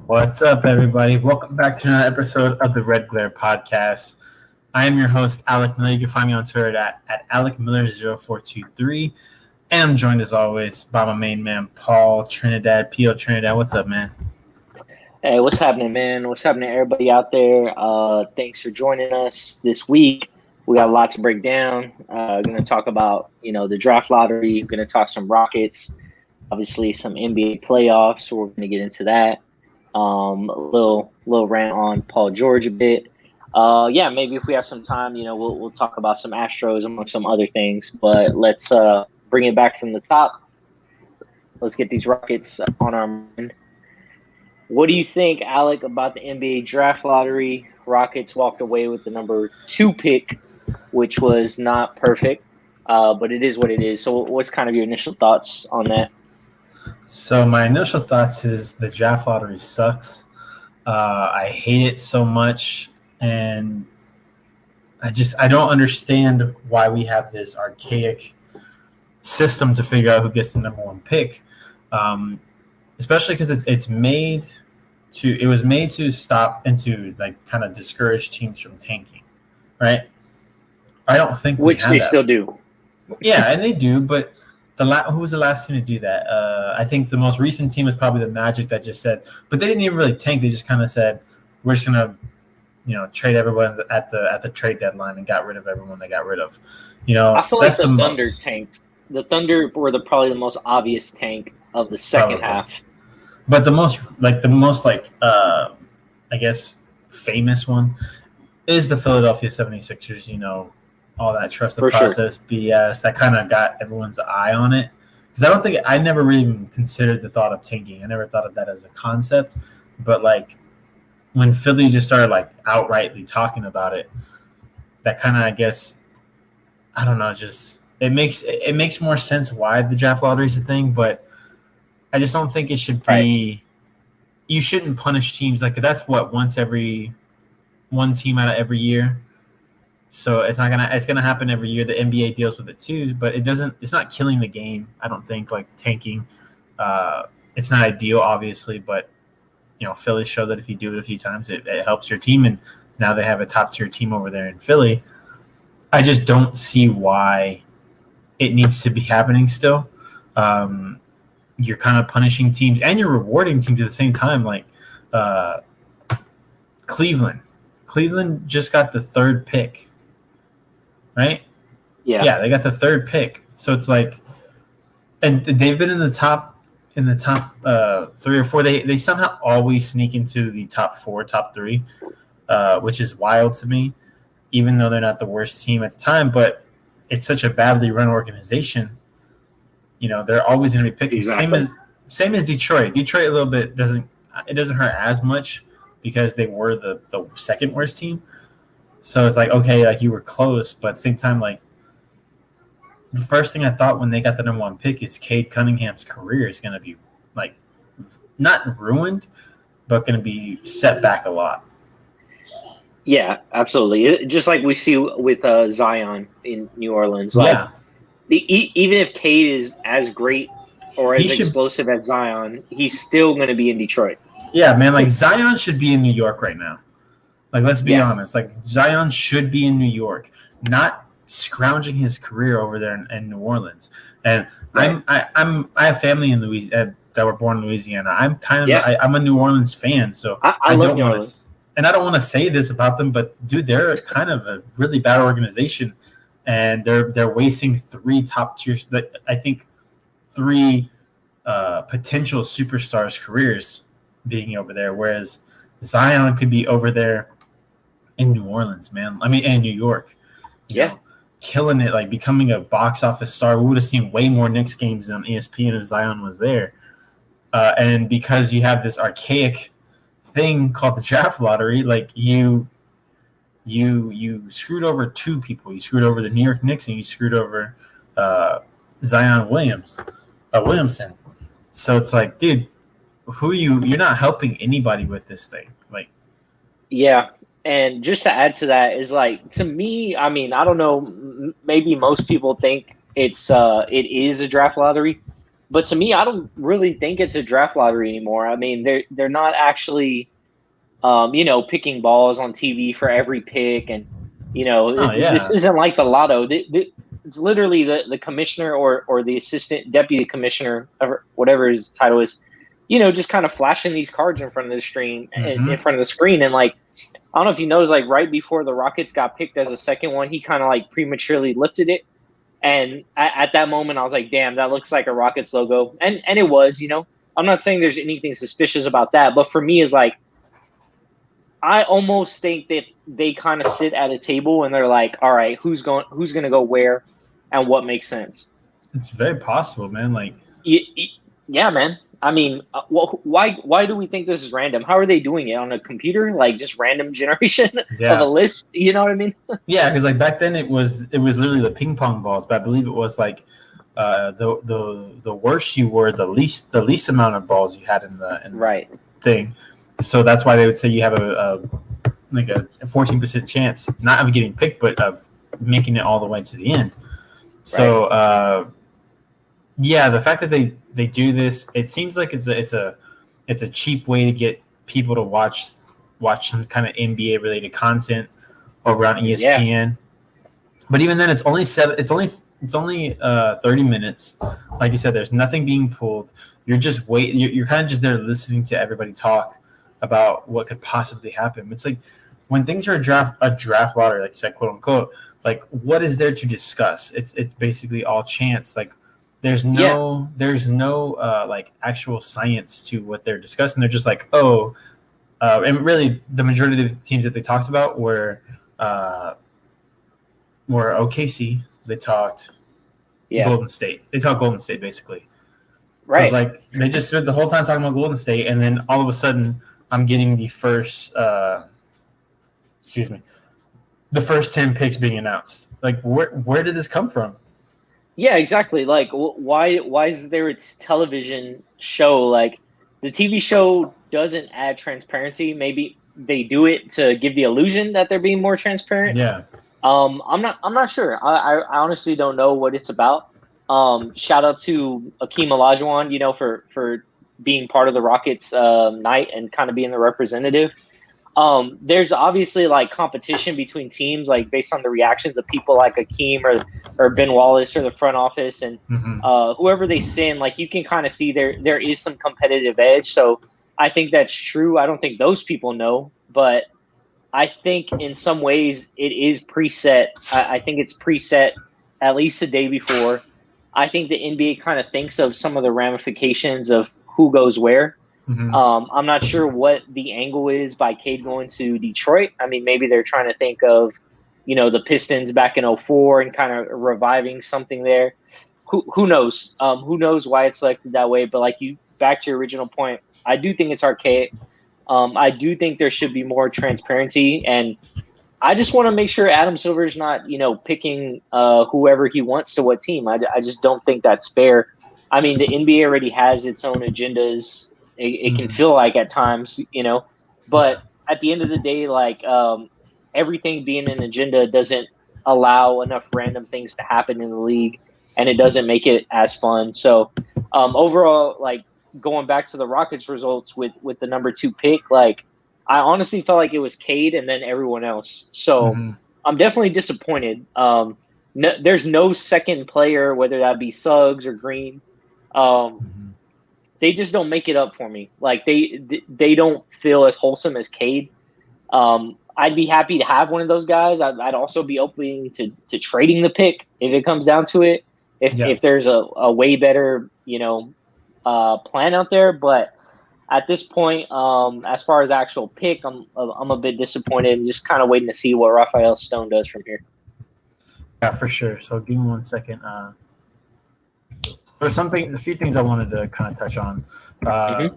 What's up, everybody? Welcome back to another episode of the Red Glare Podcast. I am your host, Alec Miller. You can find me on Twitter at AlecMiller0423. And I'm joined, as always, by my main man, Paul Trinidad. P.O. Trinidad, what's up, man? Hey, what's happening, man? What's happening, everybody out there? Thanks for joining us this week. We got a lot to break down. Going to talk about, the draft lottery. Going to talk some Rockets. Obviously, some NBA playoffs. So we're going to get into that. A little rant on Paul George a bit. Maybe if we have some time, we'll talk about some Astros among some other things. But let's bring it back from the top. Let's get these Rockets on our mind. What do you think, Alec, about the NBA draft lottery? Rockets walked away with the number 2 pick, which was not perfect, but it is what it is. So what's kind of your initial thoughts on that? So my initial thoughts is the draft lottery sucks. I hate it so much, and I don't understand why we have this archaic system to figure out who gets the number 1 pick. Especially because it was made to stop and to kind of discourage teams from tanking, right? I don't think which they still do. Yeah, and they do, but who was the last team to do that? I think the most recent team was probably the Magic that just said, but they didn't even really tank. They just kind of said, we're just gonna, trade everyone at the trade deadline and got rid of everyone they got rid of. I feel like the Thunder tanked. The Thunder were probably the most obvious tank of the second half. But the most I guess famous one is the Philadelphia 76ers, all that trust the process BS that kind of got everyone's eye on it. Because I never really even considered the thought of tanking. I never thought of that as a concept. But when Philly just started outrightly talking about it, that kind of, I guess, I don't know, just it makes more sense why the draft lottery is a thing, but I just don't think it should be. Right. You shouldn't punish teams that's one team out of every year. So it's gonna happen every year. The NBA deals with it too, but it's not killing the game. I don't think tanking. It's not ideal, obviously, but Philly showed that if you do it a few times, it helps your team, and now they have a top tier team over there in Philly. I just don't see why it needs to be happening still. You're kind of punishing teams and you're rewarding teams at the same time. Cleveland just got the 3rd pick, right? Yeah, they got the 3rd pick. So it's and they've been in the top 3 or 4. They somehow always sneak into the top 4, top 3, which is wild to me, even though they're not the worst team at the time. But it's such a badly run organization. They're always going to be picking. Exactly. Same as Detroit. Detroit a little bit doesn't hurt as much because they were the second worst team. So it's okay, you were close, but at the same time, the first thing I thought when they got the number 1 pick is Cade Cunningham's career is going to be not ruined, but going to be set back a lot. Yeah, absolutely. Just like we see with Zion in New Orleans. Even if Cade is as great or as explosive as Zion, he's still going to be in Detroit. Yeah, man. Zion should be in New York right now. Let's be honest. Zion should be in New York, not scrounging his career over there in New Orleans. And right. I have family in Louisiana that were born in Louisiana. I'm I'm a New Orleans fan, so I love New Orleans. And I don't want to say this about them, but dude, they're kind of a really bad organization. And they're wasting 3 top tiers. I think 3 potential superstars' careers being over there, whereas Zion could be over there in New Orleans, man. In New York, killing it, becoming a box office star. We would have seen way more Knicks games on ESPN if Zion was there. And because you have this archaic thing called the draft lottery, You screwed over 2 people. You screwed over the New York Knicks and you screwed over Zion Williamson. So it's dude, you're not helping anybody with this thing. Yeah, and just to add to that is to me, I don't know, maybe most people think it is a draft lottery, But to me, I don't really think it's a draft lottery anymore. I mean, they're not actually, picking balls on TV for every pick, and this isn't like the lotto. It's literally the commissioner or the assistant deputy commissioner, or whatever his title is, just kind of flashing these cards in front of the screen, in front of the screen, and like, I don't know if you noticed, like right before the Rockets got picked as a second one, he kind of like prematurely lifted it. And at that moment, I was like, damn, that looks like a Rockets logo. And it was, I'm not saying there's anything suspicious about that. But for me, is like, I almost think that they kind of sit at a table and they're like, all right, who's going to go where and what makes sense? It's very possible, man. Like, yeah, man. I mean, why do we think this is random? How are they doing it on a computer? Like just random generation of a list? You know what I mean? Yeah, because like back then it was literally the ping pong balls, but I believe it was like the worse you were, the least amount of balls you had in the right thing. So that's why they would say you have a 14% chance not of getting picked, but of making it all the way to the end. So the fact that they do this, it seems like it's a cheap way to get people to watch some kind of NBA related content over on ESPN. Yeah. But even then, it's only 30 minutes. Like you said, there's nothing being pulled. You're just You're kind of just there listening to everybody talk about what could possibly happen. It's like when things are a draft lottery, like you said, quote unquote. Like, what is there to discuss? It's basically all chance. Like, there's no like actual science to what they're discussing. They're just like, and really the majority of the teams that they talked about were OKC. They talked Golden State. They talked Golden State basically. Right. So it's like they just spent the whole time talking about Golden State, and then all of a sudden I'm getting the first the first 10 picks being announced. Like, where did this come from? Yeah, exactly. Like, why is there its television show? Like, the TV show doesn't add transparency. Maybe they do it to give the illusion that they're being more transparent. Yeah. I'm not sure. I honestly don't know what it's about. Shout out to Akeem Olajuwon, for being part of the Rockets night and kind of being the representative. There's obviously like competition between teams, like based on the reactions of people like Akeem or Ben Wallace or the front office and whoever they send. Like, you can kind of see there is some competitive edge. So I think that's true. I don't think those people know, but I think in some ways it is preset. I think it's preset at least a day before. I think the NBA kind of thinks of some of the ramifications of who goes where. I'm not sure what the angle is by Cade going to Detroit. I mean, maybe they're trying to think of, the Pistons back in 2004 and kind of reviving something there. Who knows? Who knows why it's selected that way? But back to your original point, I do think it's archaic. I do think there should be more transparency, and I just want to make sure Adam Silver's not, picking whoever he wants to what team. I just don't think that's fair. I mean, the NBA already has its own agendas. It can feel like at times, but at the end of the day, everything being an agenda doesn't allow enough random things to happen in the league, and it doesn't make it as fun. So overall, going back to the Rockets results with the number 2 pick, I honestly felt like it was Cade and then everyone else. So I'm definitely disappointed. There's no second player, whether that be Suggs or Green. They just don't make it up for me. Like, they don't feel as wholesome as Cade. I'd be happy to have one of those guys. I'd also be open to trading the pick if it comes down to it. If there's a way better, plan out there. But at this point, as far as actual pick, I'm a bit disappointed and just kind of waiting to see what Rafael Stone does from here. Yeah, for sure. So give me 1 second. There's a few things I wanted to kind of touch on. Like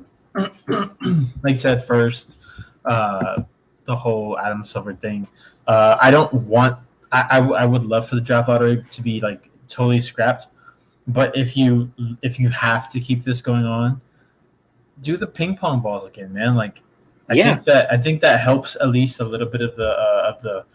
you said first, the whole Adam Silver thing. I would love for the draft lottery to be totally scrapped, but if you have to keep this going on, do the ping pong balls again, man. I think that helps at least a little bit of the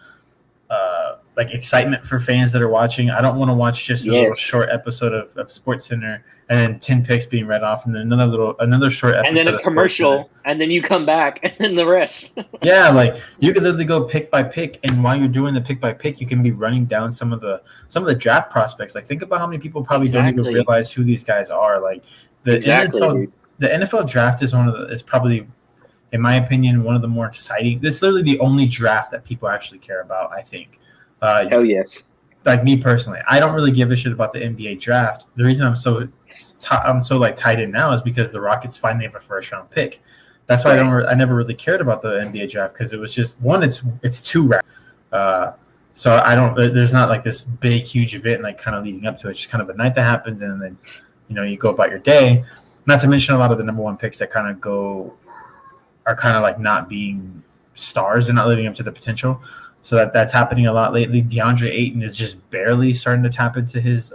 like excitement for fans that are watching. I don't want to watch just a little short episode of SportsCenter and then 10 picks being read off, and then another short episode, and then a commercial, and then you come back, and then the rest. Yeah, like you could literally go pick by pick, and while you're doing the pick by pick, you can be running down some of the draft prospects. Like think about how many people probably don't even realize who these guys are. Like the NFL draft is probably, in my opinion, one of the more exciting. It's literally the only draft that people actually care about, I think. Hell yes. Like me personally, I don't really give a shit about the NBA draft. The reason I'm so like tied in now is because the Rockets finally have a first round pick. That's why I never really cared about the NBA draft, because it was just one. It's too random. So I don't. There's not like this big huge event like kind of leading up to it. It's just kind of a night that happens, and then you go about your day. Not to mention a lot of the number one picks that kind of are kind of like not being stars and not living up to the potential. So that's happening a lot lately. DeAndre Ayton is just barely starting to tap into his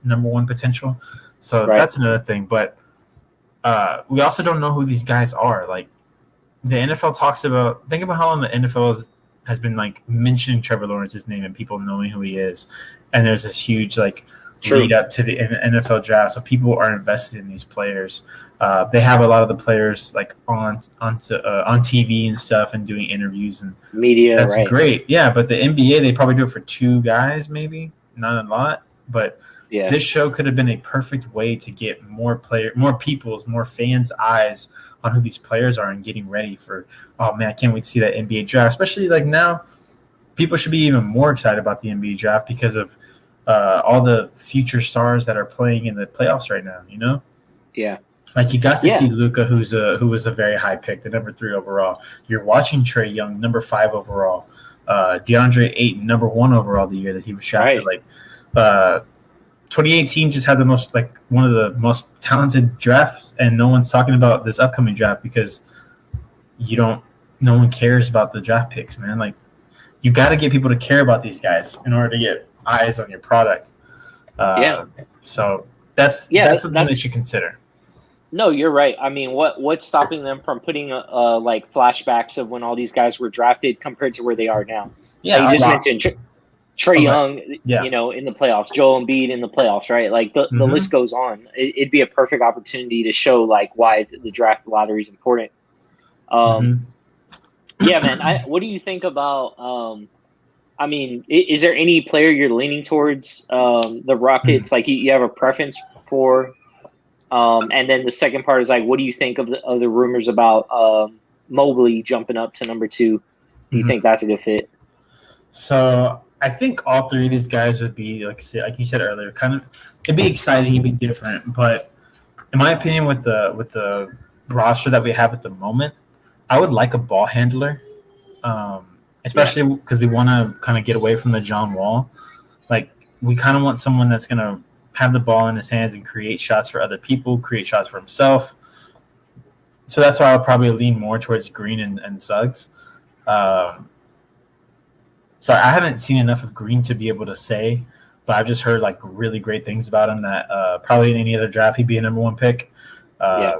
number one potential. So that's another thing. But we also don't know who these guys are. Like the NFL think about how long the NFL has been like mentioning Trevor Lawrence's name and people knowing who he is. And there's this huge like lead up to the NFL draft. So people are invested in these players. They have a lot of the players like on TV and stuff and doing interviews and media. That's great. Yeah, but the NBA, they probably do it for two guys, maybe not a lot. But this show could have been a perfect way to get more fans' eyes on who these players are and getting ready for. Oh man, I can't wait to see that NBA draft. Especially like now, people should be even more excited about the NBA draft because of all the future stars that are playing in the playoffs right now. Yeah. Like you got to see Luka, who was a very high pick, the number 3 overall. You're watching Trae Young, number 5 overall. DeAndre Ayton, number 1 overall the year that he was drafted. Like 2018 just had one of the most talented drafts, and no one's talking about this upcoming draft because no one cares about the draft picks, man. Like you got to get people to care about these guys in order to get eyes on your product. So that's something they should consider. No, you're right. I mean, what's stopping them from putting like flashbacks of when all these guys were drafted compared to where they are now? Yeah, like you just mentioned Trae Young, in the playoffs, Joel Embiid in the playoffs, right? Like the list goes on. It'd be a perfect opportunity to show like why the draft lottery is important. Yeah, man. What do you think about? I mean, is there any player you're leaning towards the Rockets? Like you have a preference for? And then the second part is like, what do you think of the rumors about Mobley jumping up to number 2? Do you think that's a good fit? So I think all three of these guys would be, like you said earlier, it'd be exciting, it'd be different. But in my opinion, with the roster that we have at the moment, I would like a ball handler, especially because we want to kind of get away from the John Wall. Like we kind of want someone that's going to have the ball in his hands and create shots for other people, create shots for himself. So that's why I'll probably lean more towards Green and Suggs. So I haven't seen enough of Green to be able to say, but I've just heard like really great things about him that probably in any other draft he'd be a number 1 pick. I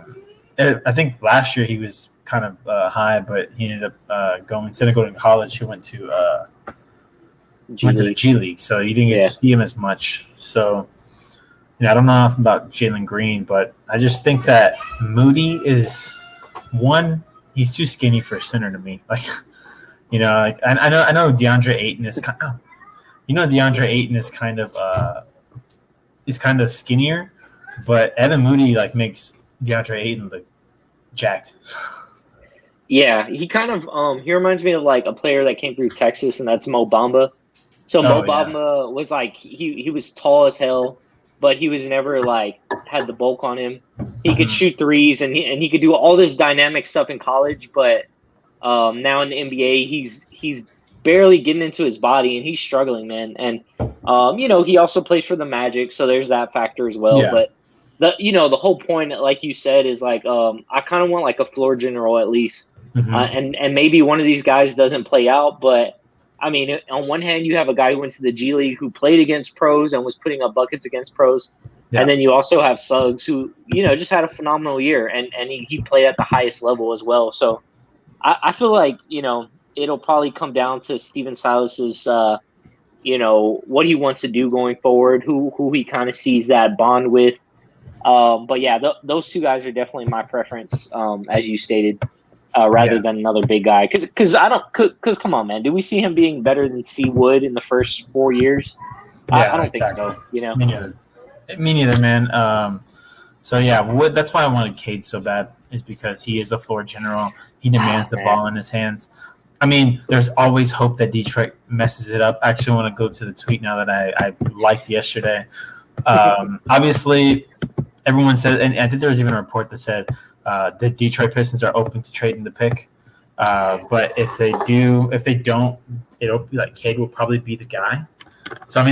think last year he was kind of high, but he ended up instead of going to college, he went to the G League. So you didn't get to see him as much. So I don't know enough about Jalen Green, but I just think that Moody is he's too skinny for a center to me. Like, I know DeAndre Ayton is kind of skinnier, but Evan Moody like makes DeAndre Ayton look jacked. Yeah, he kind of he reminds me of like a player that came through Texas, and that's Mo Bamba. So Mo Bamba was like he was tall as hell, but he was never like had the bulk on him. He could shoot threes and he could do all this dynamic stuff in college, but now in the NBA he's barely getting into his body and he's struggling, man. And he also plays for the Magic, so there's that factor as well. Yeah. But the whole point, like you said, is like I kind of want like a floor general at least, and maybe one of these guys doesn't play out, but. I mean, on one hand, you have a guy who went to the G League who played against pros and was putting up buckets against pros. Yeah. And then you also have Suggs who, just had a phenomenal year and he played at the highest level as well. So I feel like, it'll probably come down to Steven Silas's what he wants to do going forward, who he kind of sees that bond with. But yeah, those two guys are definitely my preference, as you stated, rather than another big guy. Because come on, man, do we see him being better than C Wood in the first 4 years? I don't think so. Me neither, man. So yeah, Wood. That's why I wanted Cade so bad, is because he is a floor general. He demands the ball in his hands. I mean, there's always hope that Detroit messes it up. I actually want to go to the tweet now that I liked yesterday. Obviously, everyone said, and I think there was even a report that said the Detroit Pistons are open to trading the pick. But if they don't, it'll be like Cade will probably be the guy. So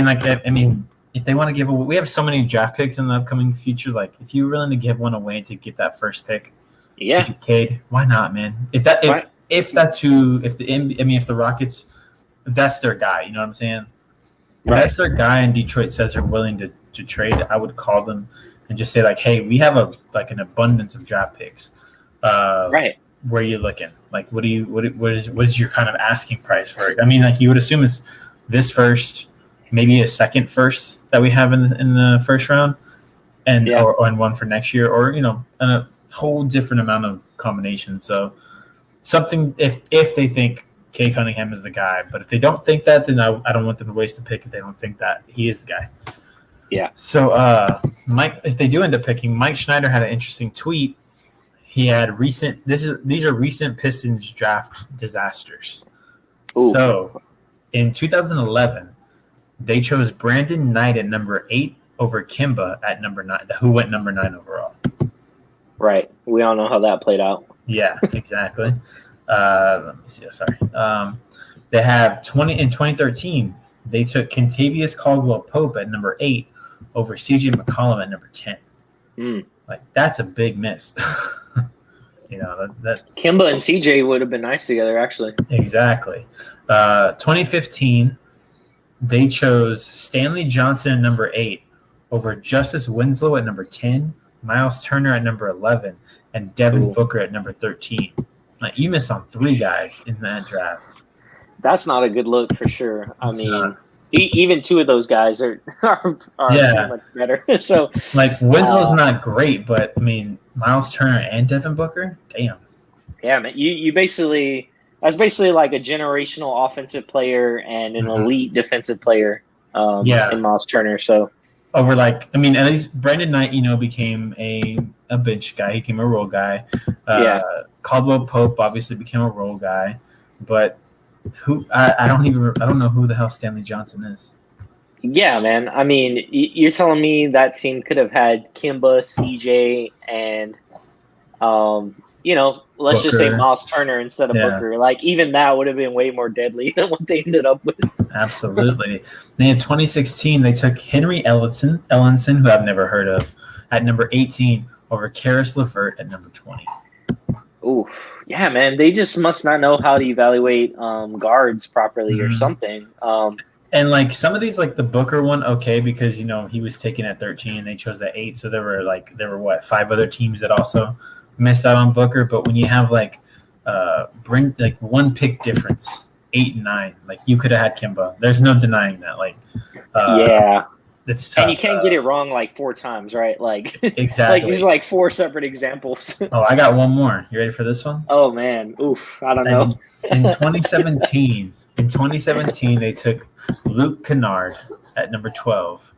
if they want to give away, we have so many draft picks in the upcoming future. Like, if you're willing to give one away to get that first pick, Cade, why not, man? If the Rockets, if that's their guy, you know what I'm saying? If that's their guy, and Detroit says they're willing to trade, I would call them and just say, like, hey, we have an abundance of draft picks. Where are you looking? Like, what is your kind of asking price for it? I mean, like, you would assume it's this first, maybe a second first that we have in the first round, and one for next year, or a whole different amount of combinations. So something, if they think Cade Cunningham is the guy, but if they don't think that, then I don't want them to waste the pick if they don't think that he is the guy. Yeah. So Mike, if they do end up picking, Mike Schneider had an interesting tweet. He had these are recent Pistons draft disasters. Ooh. So in 2011, they chose Brandon Knight at number 8 over Kimba at number 9, who went number 9 overall. Right. We all know how that played out. Yeah, exactly. Let me see. Sorry. They have in 2013, they took Kentavious Caldwell-Pope at number 8 over CJ McCollum at number 10. Like, that's a big miss. that Kimba and CJ would have been nice together, actually. Exactly. 2015, they chose Stanley Johnson at number 8 over Justice Winslow at number 10, Miles Turner at number 11, and Devin Booker at number 13. Like, you missed on 3 guys in that draft. That's not a good look for sure. Even 2 of those guys are much better. So, like, Winslow's not great, but I mean, Miles Turner and Devin Booker, damn. Yeah, man. That's basically like a generational offensive player and an elite defensive player. In Miles Turner. So over, like, I mean, at least Brandon Knight, became a bench guy. He became a role guy. Caldwell Pope obviously became a role guy, but I don't know who the hell Stanley Johnson is. Yeah, man. I mean, you're telling me that team could have had Kimba, CJ, and let's Booker. Just say Miles Turner instead of Booker. Like, even that would have been way more deadly than what they ended up with. Absolutely. Then in 2016, they took Henry Ellenson, who I've never heard of, at number 18 over Karis LeVert at number 20. Ooh, yeah, man. They just must not know how to evaluate guards properly or something. And, like, some of these, like the Booker one, okay, because, he was taken at 13 and they chose at 8. So there were 5 other teams that also missed out on Booker. But when you have, like, one pick difference, 8 and 9, like, you could have had Kimba. There's no denying that. Like, it's tough. And you can't get it wrong like 4 times, right? Like, exactly. Like, these are like 4 separate examples. Oh, I got one more. You ready for this one? Oh man, oof! I don't know. In 2017, they took Luke Kennard at number 12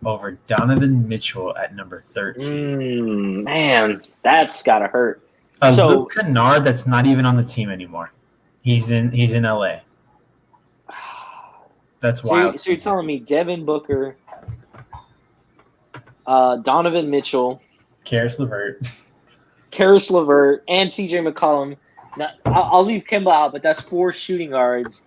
over Donovan Mitchell at number 13. Man, that's gotta hurt. Luke Kennard, that's not even on the team anymore. He's in LA. That's wild. So you're telling me Devin Booker, Donovan Mitchell, Karis LeVert, and CJ McCollum. Now, I'll leave Kimba out, but that's 4 shooting guards.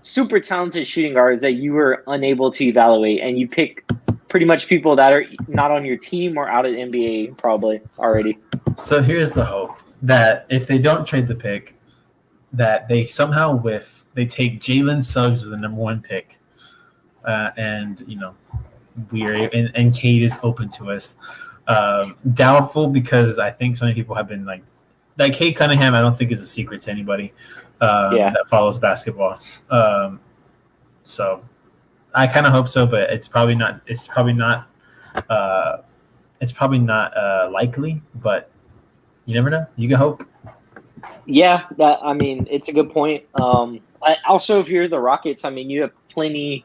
Super talented shooting guards that you were unable to evaluate, and you pick pretty much people that are not on your team or out of the NBA probably already. So here's the hope that if they don't trade the pick, that they somehow whiff. They take Jalen Suggs with the number 1 pick, and and Cade is open to us. Doubtful, because I think so many people have been like Cade Cunningham. I don't think is a secret to anybody that follows basketball. So I kind of hope so, but it's probably not. It's probably not. It's probably not likely, but you never know. You can hope. Yeah, I mean, it's a good point. Also, if you're the Rockets, I mean, you have plenty.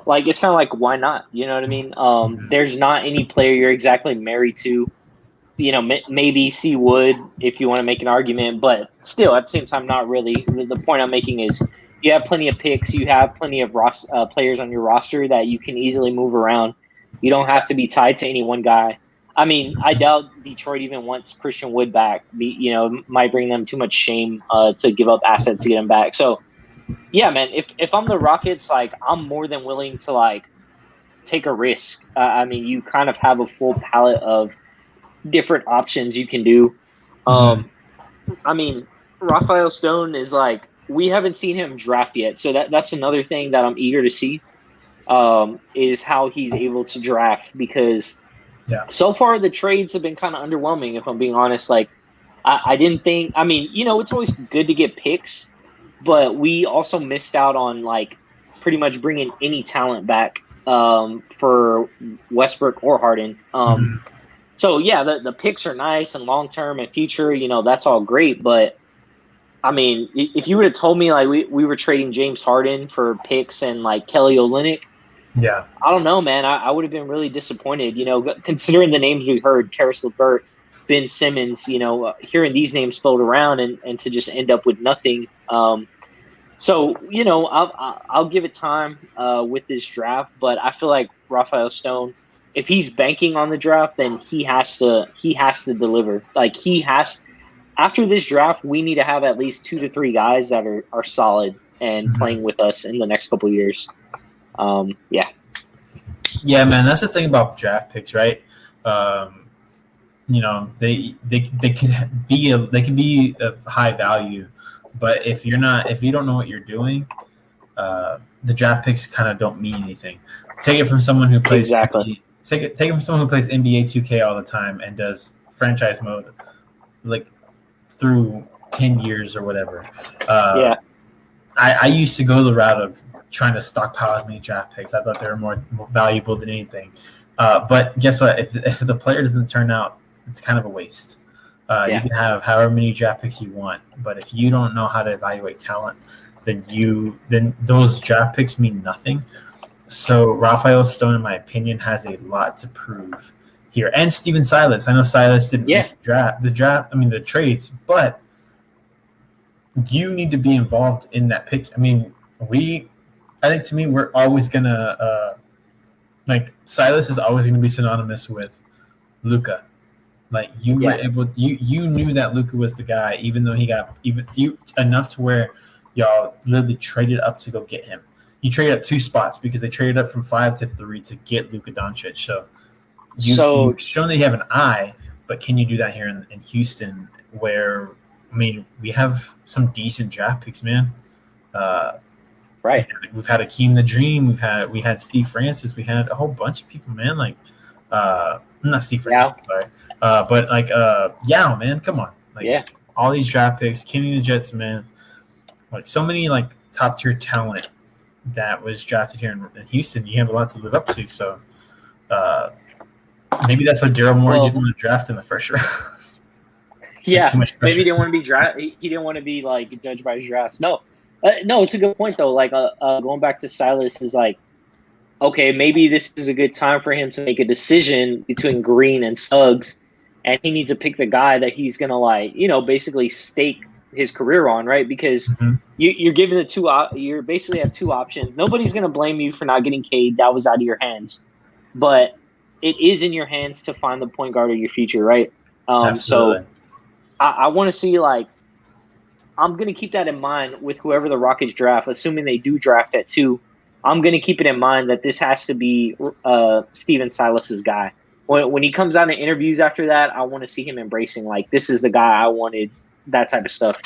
Like, it's kind of like, why not? You know what I mean? There's not any player you're exactly married to. You know, maybe C Wood if you want to make an argument, but still, at the same time, not really. The point I'm making is you have plenty of picks. You have plenty of players on your roster that you can easily move around. You don't have to be tied to any one guy. I mean, I doubt Detroit even wants Christian Wood back. You know, it might bring them too much shame to give up assets to get him back. So, yeah, man, if I'm the Rockets, like, I'm more than willing to, like, take a risk. I mean, you kind of have a full palette of different options you can do. I mean, Rafael Stone is like, we haven't seen him draft yet, so that's another thing that I'm eager to see, is how he's able to draft, because so far the trades have been kind of underwhelming, if I'm being honest. Like, I didn't think, I mean, you know, it's always good to get picks, but we also missed out on, like, pretty much bringing any talent back for Westbrook or Harden. So, yeah, the picks are nice and long-term and future, you know, that's all great. But, I mean, if you would have told me, like, we were trading James Harden for picks and, like, Kelly Olynyk, I don't know, man. I would have been really disappointed, you know, considering the names we heard, Karis LeVert, Ben Simmons, you know, hearing these names float around and to just end up with nothing. So, you know, I'll give it time with this draft, but I feel like Rafael Stone, if he's banking on the draft, then he has to deliver. Like, after this draft, we need to have at least 2 to 3 guys that are solid and playing with us in the next couple of years. Yeah, man, that's the thing about draft picks, right? You know, they can be of high value, but if you don't know what you're doing, the draft picks kind of don't mean anything. Take it from someone who plays Take it from someone who plays NBA 2K all the time and does franchise mode like through 10 years or whatever. I used to go the route of trying to stockpile as many draft picks. I thought they were more valuable than anything. But guess what? If the player doesn't turn out, it's kind of a waste. You can have however many draft picks you want, but if you don't know how to evaluate talent, then those draft picks mean nothing. So Rafael Stone, in my opinion, has a lot to prove here. And Steven Silas. I know Silas didn't make the trades, but you need to be involved in that pick. I mean, I think to me, we're always gonna Silas is always gonna be synonymous with Luka. Like, you were you knew that Luka was the guy, even though he got enough to where y'all literally traded up to go get him. You traded up 2 spots because they traded up from 5 to 3 to get Luka Doncic. So you've shown that you have an eye, but can you do that here in Houston, where, I mean, we have some decent draft picks, man. Right. We've had Akeem the Dream. We had Steve Francis. We had a whole bunch of people, man. Like, not Steve Francis, sorry. But like, Yao, man, come on. Like, all these draft picks, Kenny the Jet Smith, like, so many, like, top tier talent that was drafted here in Houston. You have a lot to live up to. So maybe that's what Daryl Morey didn't want to draft in the first round. Yeah, maybe he didn't want to be drafted. He didn't want to be, like, judged by his drafts. No, it's a good point though. Like, going back to Silas is like, okay, maybe this is a good time for him to make a decision between Green and Suggs, and he needs to pick the guy that he's gonna, like, you know, basically stake his career on, right? Because you're given you basically have 2 options. Nobody's gonna blame you for not getting Cade. That was out of your hands, but it is in your hands to find the point guard of your future, right? So I want to see, like, I'm going to keep that in mind with whoever the Rockets draft, assuming they do draft at 2. I'm going to keep it in mind that this has to be Steven Silas's guy. When he comes out in interviews after that, I want to see him embracing, like, this is the guy I wanted, that type of stuff.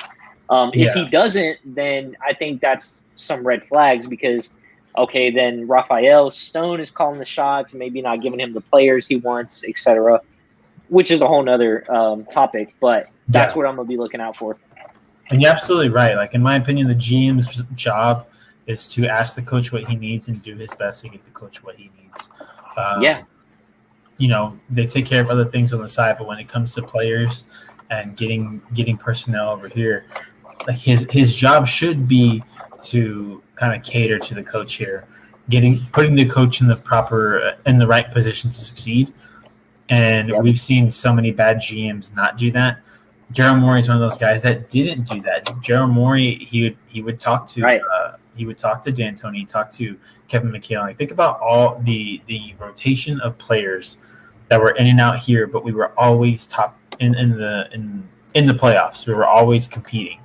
If he doesn't, then I think that's some red flags, because, okay, then Rafael Stone is calling the shots and maybe not giving him the players he wants, etc., which is a whole nother topic, but that's what I'm going to be looking out for. And you're absolutely right. Like, in my opinion, the GM's job is to ask the coach what he needs and do his best to get the coach what he needs. They take care of other things on the side, but when it comes to players and getting personnel over here, like his job should be to kind of cater to the coach here, putting the coach in the right position to succeed. And we've seen so many bad GMs not do that. Daryl Morey is one of those guys that didn't do that. Daryl Morey, he would talk to D'Antoni, talk to Kevin McHale. Like, think about all the rotation of players that were in and out here, but we were always top in the playoffs. We were always competing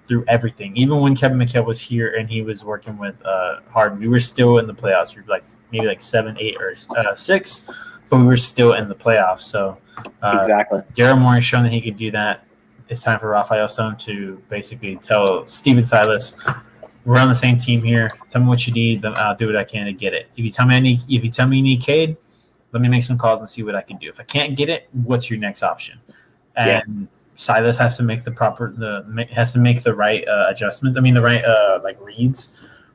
through everything. Even when Kevin McHale was here and he was working with Harden, we were still in the playoffs. We were maybe 7, 8, or 6, but we were still in the playoffs. So exactly, Daryl Morey has shown that he could do that. It's time for Rafael Stone to basically tell Stephen Silas, we're on the same team here. Tell me what you need. I'll do what I can to get it. If you tell me you need Cade, let me make some calls and see what I can do. If I can't get it, what's your next option? And Silas has to make the right adjustments. I mean, the right reads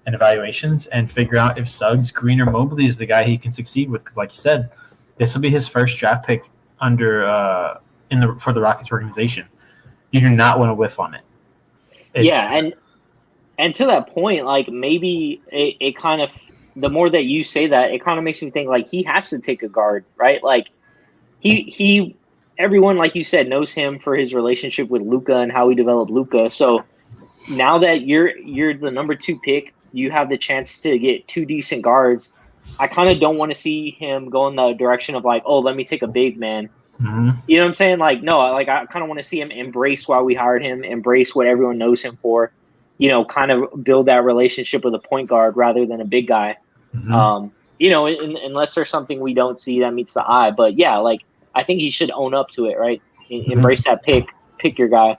and evaluations, and figure out if Suggs, Green, or Mobley is the guy he can succeed with. Because, like you said, this will be his first draft pick for the Rockets organization. You do not want to whiff on it. And to that point, like, maybe it kind of, the more that you say that, it kind of makes me think like he has to take a guard, right? Like he everyone, like you said, knows him for his relationship with Luka and how he developed Luka. So now that you're the number 2 pick, you have the chance to get 2 decent guards. I kind of don't want to see him go in the direction of like, oh, let me take a big man. Mm-hmm. You know what I'm saying? Like, no, like I kind of want to see him embrace why we hired him, embrace what everyone knows him for, kind of build that relationship with a point guard rather than a big guy. Mm-hmm. Unless there's something we don't see that meets the eye. But yeah, like, I think he should own up to it, right? Embrace that pick your guy.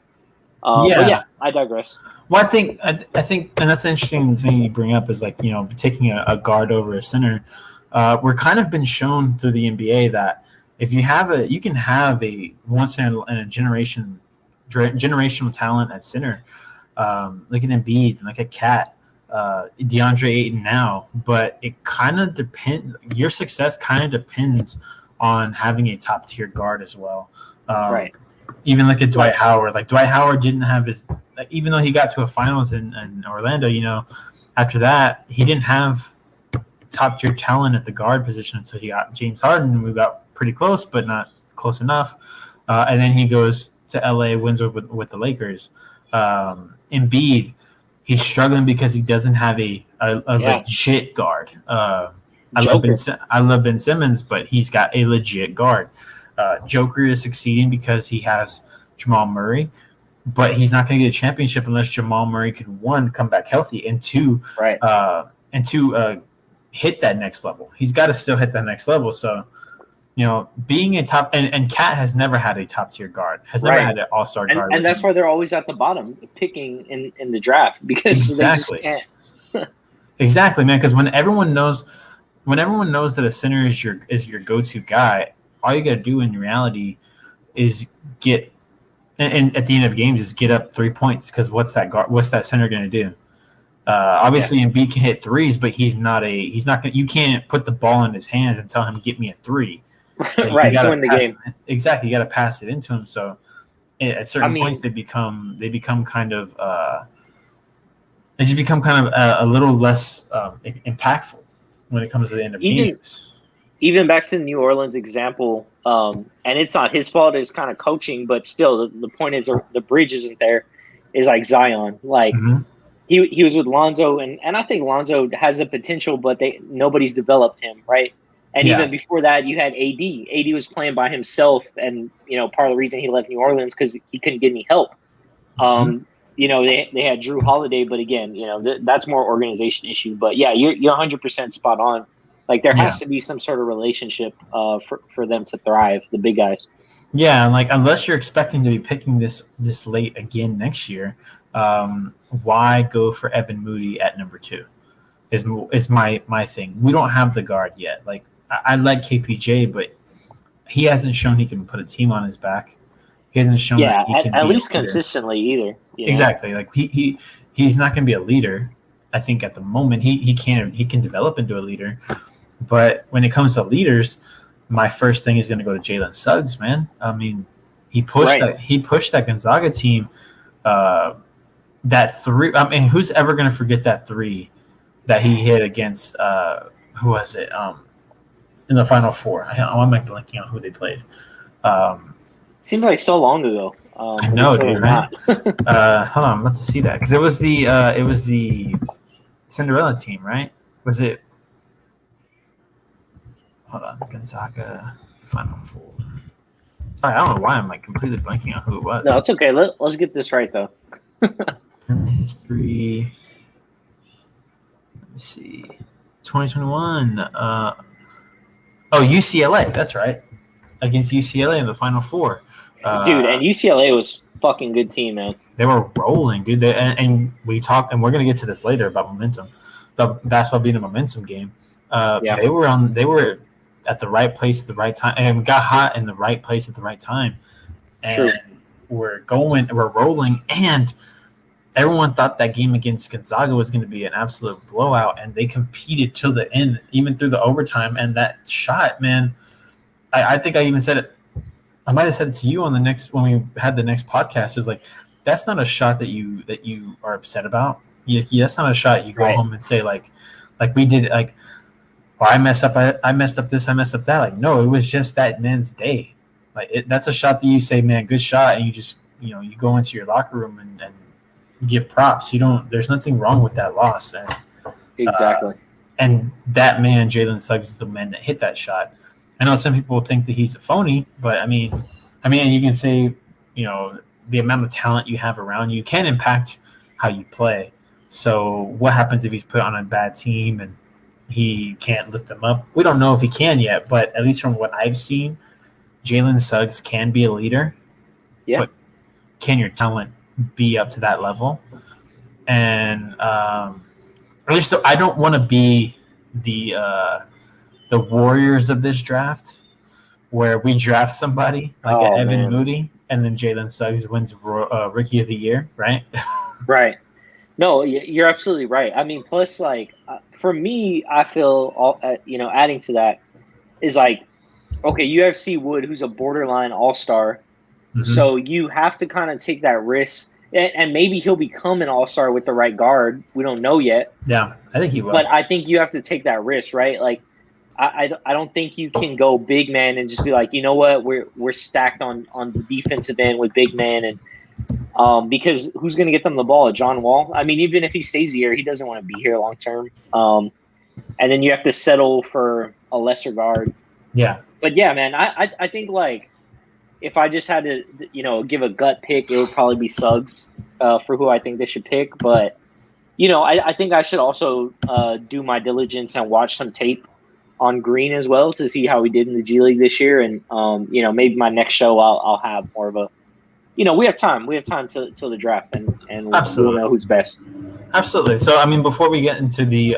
But yeah, I digress. Well, I think, and that's an interesting thing you bring up is like, taking a guard over a center. We're kind of been shown through the NBA that if you can have a once in a generation generational talent at center, like an Embiid, like a Cat, DeAndre Ayton now, but it kind of depends. Your success kind of depends on having a top tier guard as well. Right. Even like a Dwight Howard. Like Dwight Howard didn't have even though he got to a finals in Orlando, after that he didn't have top tier talent at the guard position until he got James Harden, and we got pretty close, but not close enough. And then he goes to LA, wins with the Lakers. Embiid, he's struggling because he doesn't have a legit guard. I love Ben Simmons, but he's got a legit guard. Joker is succeeding because he has Jamal Murray, but he's not going to get a championship unless Jamal Murray can, 1, come back healthy, and 2, hit that next level. He's got to still hit that next level. So, being a top and Cat has never had a top tier guard, has never had an all-star guard. And that's why they're always at the bottom picking in the draft, because they just can't. Exactly, man. Because when everyone knows that a center is your go-to guy, all you got to do in reality is get and at the end of games is get up 3 points. Because what's that center going to do? Obviously, Embiid can hit threes, but he's not going. You can't put the ball in his hands and tell him get me a 3. Right, to win the game. Exactly, you got to pass it into him. So at certain points, they become kind of a little less impactful when it comes to the end of games. Even back to the New Orleans example, and it's not his fault, it's kind of coaching, but still, the point is the bridge isn't there. Is like Zion, like he was with Lonzo, and I think Lonzo has the potential, but nobody's developed him, right? And even before that, you had AD. AD was playing by himself, and part of the reason he left New Orleans because he couldn't get any help. They had Drew Holiday, but again, that's more organization issue. But yeah, you're 100% spot on. Like there has to be some sort of relationship for them to thrive, the big guys. Yeah, and like unless you're expecting to be picking this late again next year, why go for Evan Moody at number 2? Is my thing. We don't have the guard yet. Like I like KPJ, but he hasn't shown he can put a team on his back. He hasn't shown that he can at least consistently either. Exactly. Like he's not going to be a leader. I think at the moment he can develop into a leader. But when it comes to leaders, my first thing is going to go to Jalen Suggs, man. I mean, he pushed that Gonzaga team. That three. I mean, who's ever going to forget that three that he hit against? Who was it? In the Final Four. I'm like blanking on who they played. Seems like so long ago. I know, dude. Right? Hold on, let's see that because it was the Cinderella team, right? Was it? Hold on, Gonzaga Final Four. Sorry, I don't know why I'm like completely blanking on who it was. No, it's okay. Let's get this right though. History. Let me see. 2021. UCLA. That's right. Against UCLA in the Final Four. Dude, and UCLA was fucking good team, man. They were rolling, dude. And we talked, and we're gonna get to this later about momentum. But basketball being a momentum game. They were at the right place at the right time, and got hot in the right place at the right time. And we're rolling, and everyone thought that game against Gonzaga was going to be an absolute blowout, and they competed till the end, even through the overtime. And that shot, man, I think I even said it. I might have said it to you on the next when we had the next podcast. Is like that's not a shot that you are upset about. That's not a shot you go home and say like we did like. Or I messed up this, I messed up that. Like, no, it was just that man's day. Like, that's a shot that you say, man, good shot, and you just, you go into your locker room and give props. There's nothing wrong with that loss. And exactly. And that man, Jalen Suggs, is the man that hit that shot. I know some people think that he's a phony, but I mean, you can say, the amount of talent you have around you can impact how you play. So what happens if he's put on a bad team and he can't lift them up? We don't know if he can yet, but at least from what I've seen, Jalen Suggs can be a leader. Yeah. But can your talent be up to that level? And at least I don't want to be the Warriors of this draft, where we draft somebody like Evan Moody, and then Jalen Suggs wins Rookie of the Year, right? Right. No, you're absolutely right. I mean, plus, like, for me, I feel, adding to that is like, okay, you have C. Wood, who's a borderline all-star. Mm-hmm. So you have to kind of take that risk. And maybe he'll become an all-star with the right guard. We don't know yet. Yeah, I think he will. But I think you have to take that risk, right? Like, I don't think you can go big man and just be like, you know what, we're stacked on the defensive end with big man, and because who's going to get them the ball? John Wall? I mean, even if he stays here, he doesn't want to be here long term. And then you have to settle for a lesser guard. Yeah. But yeah, man, I think like if I just had to, give a gut pick, it would probably be Suggs for who I think they should pick. But I think I should also do my diligence and watch some tape on Green as well to see how he did in the G League this year. And, maybe my next show I'll have more of a, we have time. We have time till the draft, and we'll know who's best. Absolutely. So, I mean, before we get into the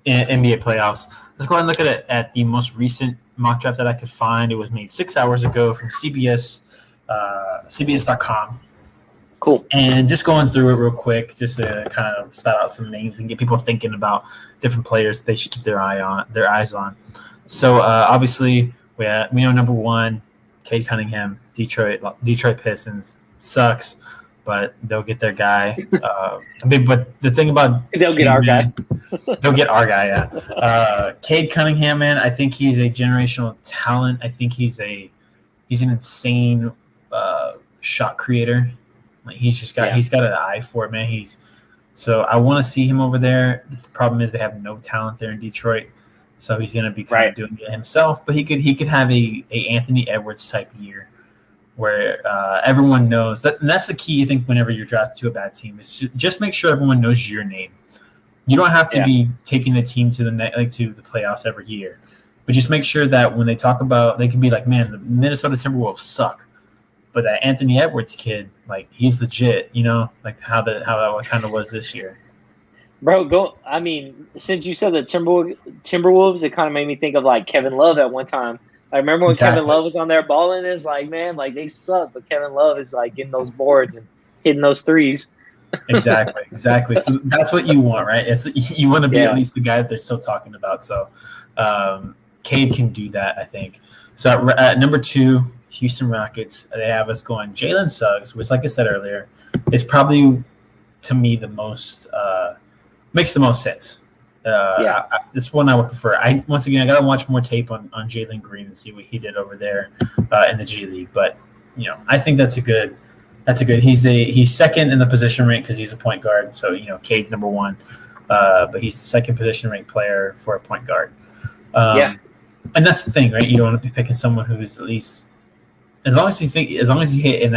NBA playoffs, let's go ahead and look at the most recent mock draft that I could find. It was made 6 hours ago from CBS.com. Cool. And just going through it real quick, just to kind of spout out some names and get people thinking about different players they should keep their eyes on. So obviously we know number one, Cade Cunningham, Detroit Pistons. Sucks, but they'll get their guy. But the thing about they'll get our guy. They'll get our guy. Yeah. Cade Cunningham, man, I think he's a generational talent. I think he's an insane shot creator. Like he's got an eye for it, man. So I want to see him over there. The problem is they have no talent there in Detroit, so he's going to be kind of doing it himself. But he could have a Anthony Edwards type year, where everyone knows that. And that's the key, I think, whenever you're drafted to a bad team, is just make sure everyone knows your name. You don't have to be taking the team to the playoffs every year, but just make sure that when they talk about, they can be like, man, the Minnesota Timberwolves suck. But that Anthony Edwards kid, like he's legit, like how that kind of was this year. Bro, I mean, since you said the Timberwolves, it kind of made me think of like Kevin Love at one time. I remember when Kevin Love was on there balling, it's like, man, like they suck, but Kevin Love is like getting those boards and hitting those threes. Exactly. So that's what you want, right? You want to be at Yeah. least the guy that they're still talking about. So Cade can do that, I think. So at number 2, Houston Rockets, they have us going Jalen Suggs, which, like I said earlier, is probably, to me, the most makes the most sense. This one I would prefer. Once again, I got to watch more tape on Jalen Green and see what he did over there in the G League. But I think that's a good. He's second in the position rank because he's a point guard. So Cade's number 1, but he's the second position ranked player for a point guard. And that's the thing, right? You don't want to be picking someone who's at least as long as you hit in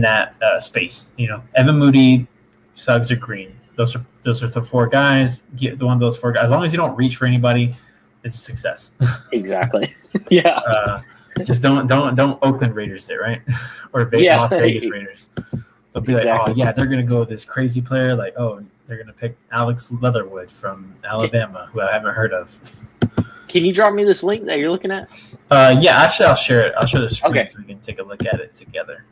that space. Evan Moody, Suggs, or Green. Those are the 4 guys. Get one of those 4 guys. As long as you don't reach for anybody, it's a success. Exactly. Yeah. Just don't Oakland Raiders it, right? Or Las Vegas Raiders. They'll be like, oh yeah, they're gonna go with this crazy player. Like, oh, they're gonna pick Alex Leatherwood from Alabama, who I haven't heard of. Can you drop me this link that you're looking at? Yeah, actually, I'll share it. I'll share the screen so we can take a look at it together.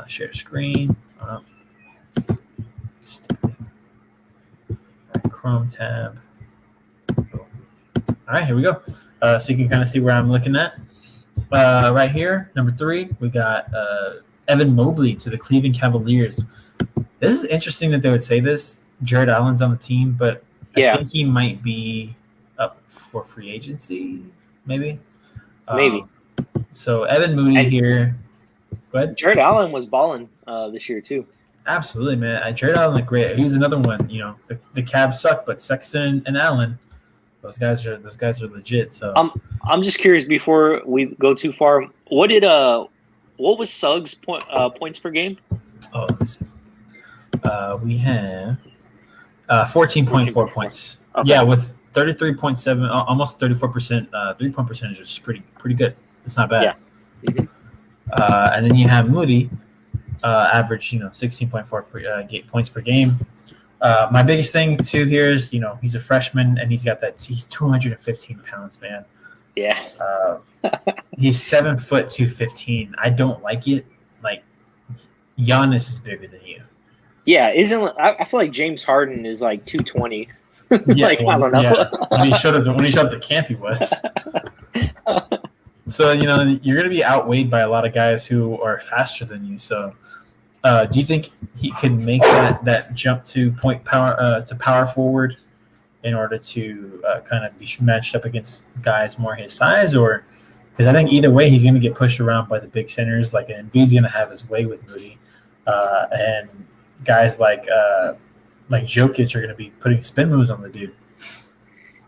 Share screen. Chrome tab. All right, here we go. So you can kind of see where I'm looking at. Right here, number 3, we got Evan Mobley to the Cleveland Cavaliers. This is interesting that they would say this. Jared Allen's on the team, but I think he might be up for free agency, maybe. So Evan Moody here. Go ahead. Jared Allen was balling this year too. Absolutely, man. Jared Allen looked great. He was another one. The Cavs suck, but Sexton and Allen, those guys are legit. So I'm just curious before we go too far. What was Suggs' points per game? Oh, let me see. We have 14.4 points. Okay. Yeah, with 33.7, almost 34% 3-point percentage, which is pretty good. It's not bad. Yeah. Mm-hmm. And then you have Moody, average 16.4 points per game. My biggest thing too here is he's a freshman and he's 215 pounds, man. Yeah. He's 7 foot 215. I don't like it. Like Giannis is bigger than you. Yeah, I feel like James Harden is like 220. Yeah, I don't know. Yeah. When he showed up to camp, he was. So you're going to be outweighed by a lot of guys who are faster than you. So, do you think he could make that jump to power forward in order to kind of be matched up against guys more his size, or because I think either way he's going to get pushed around by the big centers. Like Embiid's going to have his way with Moody, and guys like Jokic are going to be putting spin moves on the dude.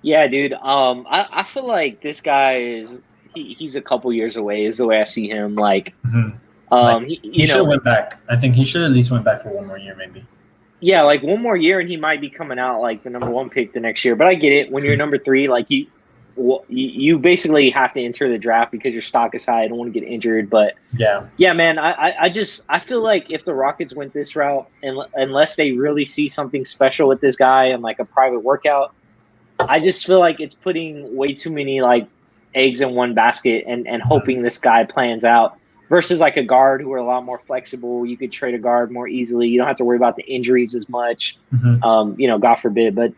Yeah, dude. I feel like this guy he's a couple years away. Is the way I see him. Like, he should have went back. I think he should at least went back for one more year, maybe. Yeah, like one more year, and he might be coming out like the number 1 pick the next year. But I get it. When you're number 3, like you basically have to enter the draft because your stock is high. I don't want to get injured, but yeah, man. I feel like if the Rockets went this route, unless they really see something special with this guy and like a private workout, I just feel like it's putting way too many like eggs in one basket and hoping this guy plans out. Versus like a guard who are a lot more flexible. You could trade a guard more easily. You don't have to worry about the injuries as much. Mm-hmm. God forbid. But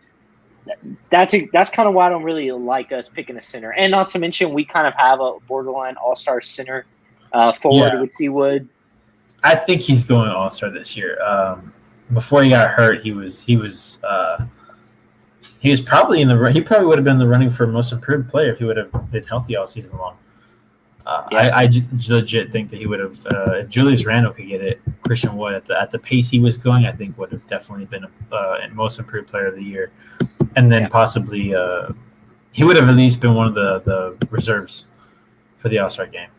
that's kind of why I don't really like us picking a center. And not to mention, we kind of have a borderline all-star center forward with Seawood. I think he's going all-star this year. Before he got hurt, he probably he probably would have been in the running for most improved player if he would have been healthy all season long. I legit think that he would have, if Julius Randle could get it, Christian Wood at the pace he was going, I think would have definitely been a most improved player of the year, and then possibly he would have at least been one of the reserves for the All-Star game.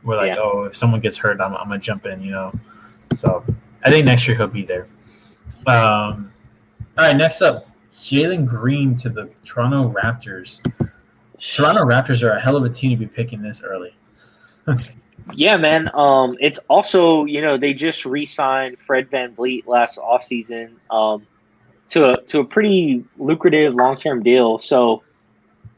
We're like, if someone gets hurt, I'm gonna jump in, So I think next year he'll be there. All right, next up, Jalen Green to the Toronto Raptors. Toronto Raptors are a hell of a team to be picking this early. Yeah, man. It's also, they just re-signed Fred VanVleet last offseason to a pretty lucrative long-term deal. So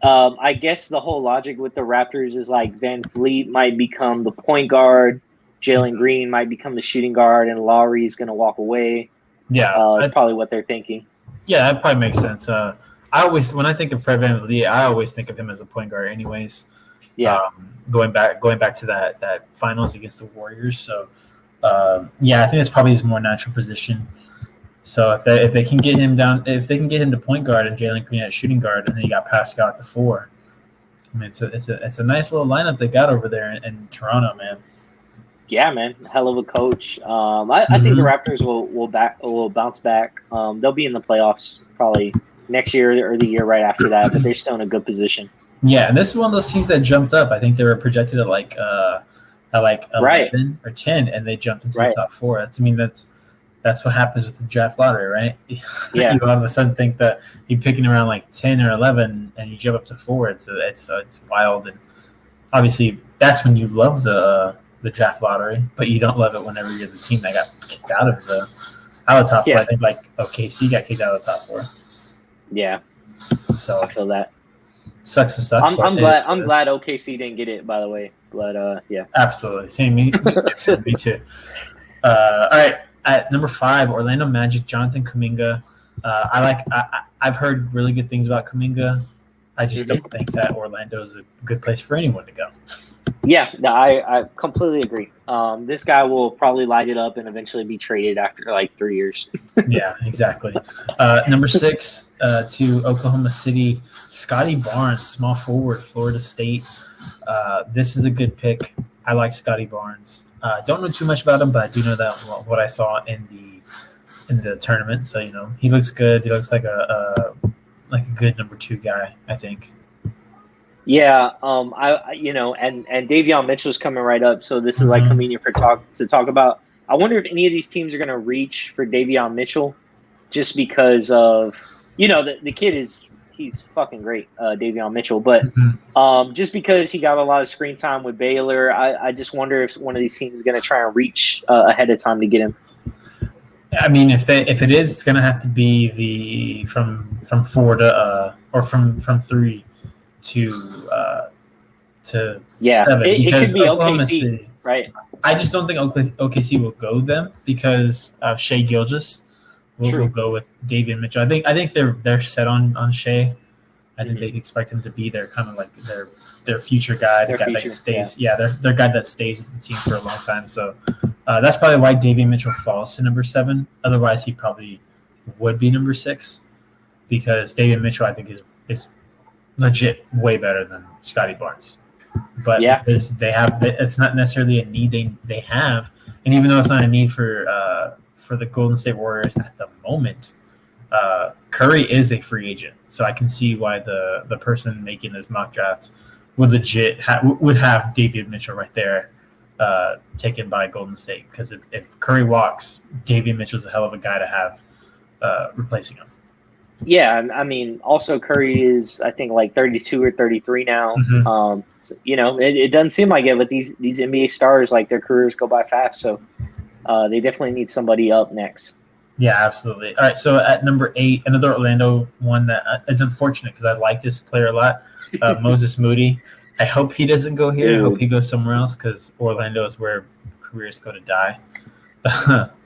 I guess the whole logic with the Raptors is like VanVleet might become the point guard Jalen Green might become the shooting guard, and Lowry is going to walk away. Yeah, that's probably what they're thinking. Yeah, that probably makes sense. When I think of Fred VanVleet, I always think of him as a point guard, anyways. Yeah. Going back to that finals against the Warriors. So, I think that's probably his more natural position. So if they can get him to point guard and Jalen Green at shooting guard, and then you got Pascal at the 4. I mean, it's a nice little lineup they got over there in Toronto, man. Yeah, man, hell of a coach. I think the Raptors will bounce back. They'll be in the playoffs probably next year or the year right after that, but they're still in a good position. Yeah, and this is one of those teams that jumped up. I think they were projected at 11 or 10, and they jumped into the top 4. That's what happens with the draft lottery, right? Yeah. You all of a sudden think that you're picking around like 10 or 11, and you jump up to 4. It's wild, and obviously that's when you love the draft lottery, but you don't love it whenever you're the team that got kicked out of the top 4. I think OKC got kicked out of the top 4. Yeah. So I feel that. Sucks to suck. I'm glad OKC didn't get it, by the way. But yeah. Absolutely. Same me too. All right. At number 5, Orlando Magic, Jonathan Kuminga. I've heard really good things about Kuminga. I just don't think that Orlando is a good place for anyone to go. Yeah, no, I completely agree. This guy will probably light it up and eventually be traded after like 3 years. Yeah, exactly. Number 6 to Oklahoma City, Scotty Barnes, small forward, Florida State. This is a good pick. I like Scotty Barnes. Don't know too much about him, but I do know that what I saw in the tournament. So he looks good. He looks like a good number 2 guy, I think. Yeah, and Davion Mitchell's coming right up, so this is like convenient to talk about. I wonder if any of these teams are going to reach for Davion Mitchell, just because of the kid he's fucking great, Davion Mitchell, but just because he got a lot of screen time with Baylor, I just wonder if one of these teams is going to try and reach ahead of time to get him. I mean, if it is, it's going to have to be the from 4 to or from 3 to 7. It could be Oklahoma OKC, City, right? I just don't think OKC will go them because Shai Gilgeous will go with Davion Mitchell. I think they're set on Shai. I think they expect him to be their kind of like their future guy, the guy that stays. Yeah, their guy that stays with the team for a long time. So that's probably why Davion Mitchell falls to number 7. Otherwise, he probably would be number 6 because Davion Mitchell, I think, is legit way better than Scotty Barnes. But because it's not necessarily a need they have, and even though it's not a need for the Golden State Warriors at the moment, Curry is a free agent, so I can see why the person making this mock drafts would legit would have Davion Mitchell right there, taken by Golden State, because if Curry walks, Davion Mitchell's a hell of a guy to have replacing him. Yeah, I mean, also Curry is, I think, like 32 or 33 now. It doesn't seem like it, but these NBA stars, like, their careers go by fast, so they definitely need somebody up next. Yeah, absolutely. All right, so at number 8, another Orlando one that is unfortunate because I like this player a lot, Moses Moody. I hope he doesn't go here. I hope he goes somewhere else because Orlando is where careers go to die.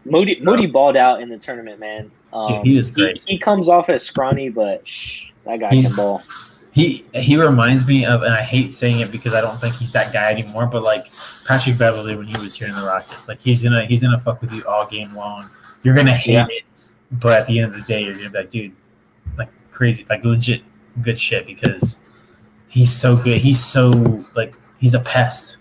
Moody balled out in the tournament, man. Dude, he is great. He comes off as scrawny, but that guy can ball. He reminds me of, and I hate saying it because I don't think he's that guy anymore, but like Patrick Beverley when he was here in the Rockets. Like he's gonna fuck with you all game long. You're gonna hate it, but at the end of the day, you're gonna be like, dude, like crazy, like legit good shit because he's so good. He's so like he's a pest.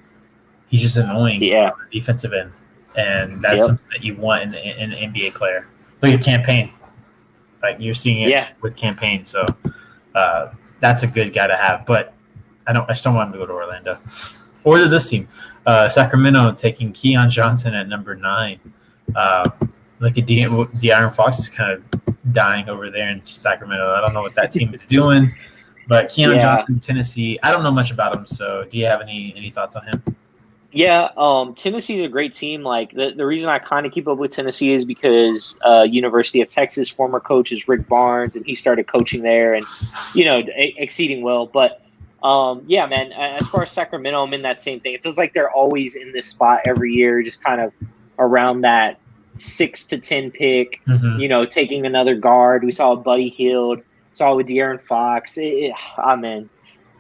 He's just annoying on the defensive end, and that's something that you want in an NBA player. Look at Campaign. Like you're seeing it with Campaign, so that's a good guy to have. But I just don't want him to go to Orlando or to this team. Sacramento taking Keon Johnson at number 9. Look at De'Aaron Fox is kind of dying over there in Sacramento. I don't know what that team is doing, but Keon Johnson, Tennessee. I don't know much about him. So do you have any thoughts on him? Yeah, Tennessee's a great team. Like the reason I kind of keep up with Tennessee is because University of Texas former coach is Rick Barnes, and he started coaching there, and exceeding well. But Yeah, man. As far as Sacramento, I'm in that same thing. It feels like they're always in this spot every year, just kind of around that 6 to 10 pick. Mm-hmm. Taking another guard. We saw Buddy Hield. Saw with De'Aaron Fox. Man,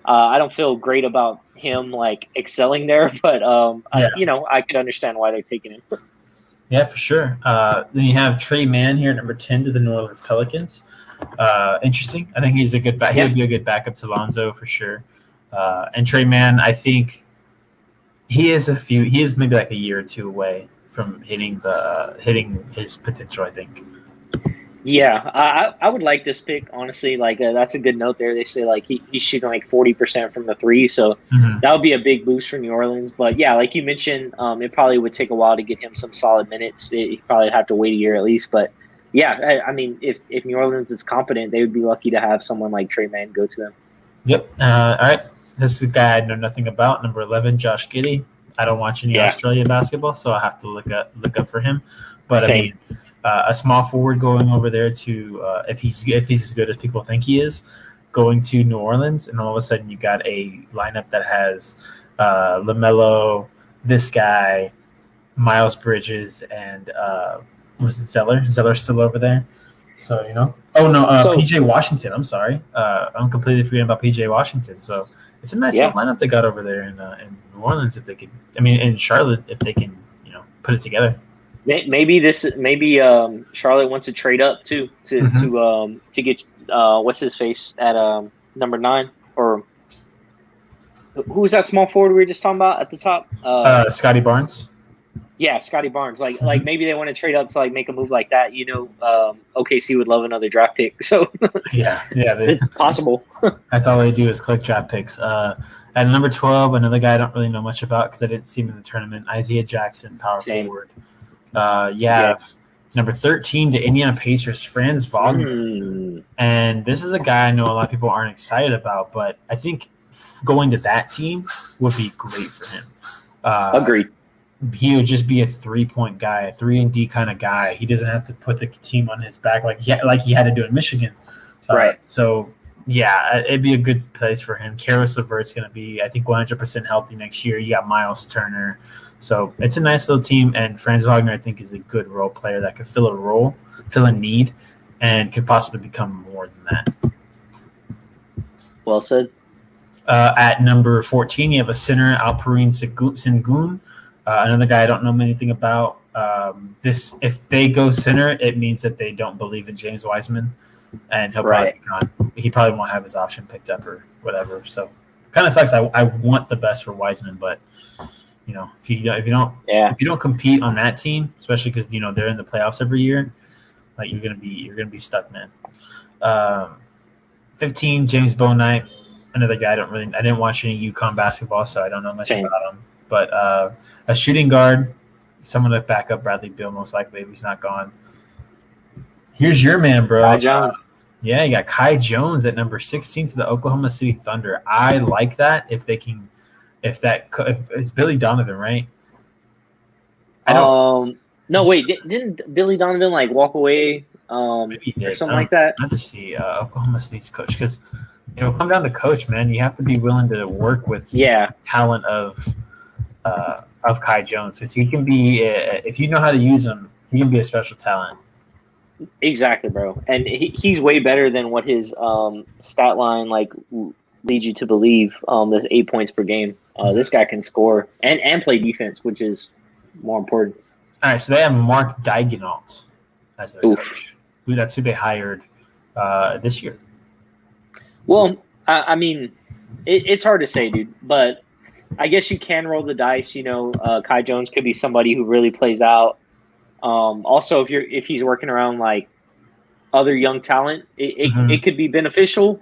I don't feel great about him like excelling there, but Yeah. I could understand why they're taking him. Yeah, for sure. Then you have Trey Mann here, number 10 to the New Orleans Pelicans. Interesting. I think he's a good back. Yeah. He'll be a good backup to Lonzo for sure. And Trey Mann, I think he is maybe like a year or two away from hitting his potential, I think. Yeah, I would like this pick, honestly. Like, that's a good note there. They say, like, he's shooting like 40% from the three, so that would be a big boost for New Orleans. But, yeah, like you mentioned, it probably would take a while to get him some solid minutes. He'd probably have to wait a year at least. But, yeah, I mean, if New Orleans is competent, they would be lucky to have someone like Trey Mann go to them. Yep. All right. This is a guy I know nothing about, number 11, Josh Giddey. I don't watch any Australia basketball, so I have to look up for him. But, Same. I mean, a small forward going over there to if he's as good as people think he is, going to New Orleans, and all of a sudden you got a lineup that has LaMelo, this guy, Miles Bridges, and was it Zeller? Zeller's still over there, so PJ Washington. I'm sorry, I'm completely forgetting about PJ Washington. So it's a nice little lineup they got over there in New Orleans if they could. I mean, in Charlotte if they can, put it together. Maybe Charlotte wants to trade up too to get what's his face at number 9, or who was that small forward we were just talking about at the top? Scotty Barnes. Yeah, Scotty Barnes. Like maybe they want to trade up to like make a move like that. OKC would love another draft pick. So yeah, it's possible. That's all they do is collect draft picks. At number 12, another guy I don't really know much about because I didn't see him in the tournament. Isaiah Jackson, power forward. Number 13 to Indiana Pacers, Franz Wagner. And this is a guy I know a lot of people aren't excited about, but I think going to that team would be great for him. Agreed. He would just be a 3-point guy, a 3-and-D kind of guy. He doesn't have to put the team on his back like he had to do in Michigan. Right. So, yeah, it'd be a good place for him. Karis LeVert's going to be, I think, 100% healthy next year. You got Miles Turner. So it's a nice little team, and Franz Wagner, I think, is a good role player that could fill a need, and could possibly become more than that. Well said. At number 14, you have a center, Alperen Sengun, another guy I don't know anything about. If they go center, it means that they don't believe in James Wiseman, and he'll probably be gone. He probably won't have his option picked up or whatever. So kind of sucks. I want the best for Wiseman, but if you don't compete on that team, especially because they're in the playoffs every year, like you're gonna be stuck, man. 15, James Bouknight, another guy I didn't watch any UConn basketball, so I don't know much about him. But a shooting guard, someone to back up Bradley Beal most likely if he's not gone. Here's your man, bro. Kai Jones. You got Kai Jones at number 16 to the Oklahoma City Thunder. I like that if they can. If it's Billy Donovan, right? No, wait. Didn't Billy Donovan walk away or something like that? I just see Oklahoma City's coach because come down to coach, man. You have to be willing to work with talent of Kai Jones because he can be if you know how to use him, he can be a special talent. Exactly, bro. And he's way better than what his stat line leads you to believe. There's 8 points per game. This guy can score and play defense, which is more important. All right, so they have Mark Daigneault as their coach. That's who they hired this year. Well, I mean, it's hard to say, dude, but I guess you can roll the dice. Kai Jones could be somebody who really plays out. Also, if he's working around other young talent, it could be beneficial.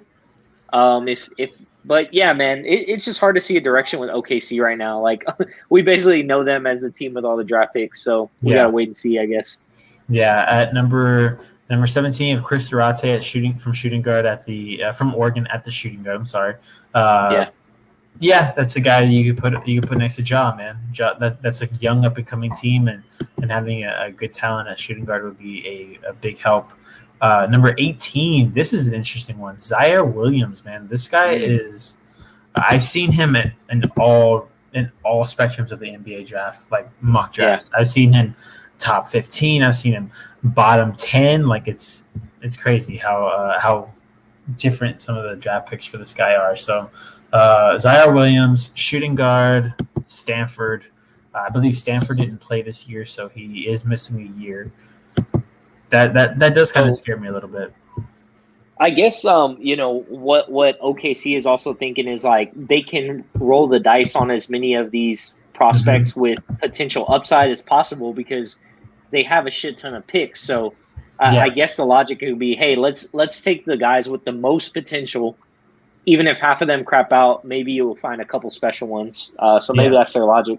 But yeah, man, it's just hard to see a direction with OKC right now. We basically know them as the team with all the draft picks, so we gotta wait and see, I guess. Yeah, at number 17 of Chris Duarte at shooting guard from Oregon at the shooting guard. I'm sorry. That's a guy you could put next to Ja, man. That's a young up and coming team, and having a good talent at shooting guard would be a big help. Number 18, this is an interesting one. Zaire Williams, man. This guy is I've seen him in all spectrums of the NBA draft, like mock drafts. Yeah. I've seen him top 15. I've seen him bottom 10. Like it's crazy how different some of the draft picks for this guy are. So Zaire Williams, shooting guard, Stanford. I believe Stanford didn't play this year, so he is missing a year. That does kind of scare me a little bit. I guess what OKC is also thinking is like they can roll the dice on as many of these prospects with potential upside as possible because they have a shit ton of picks. So I guess the logic would be, hey, let's take the guys with the most potential. Even if half of them crap out, maybe you'll find a couple special ones. So maybe that's their logic.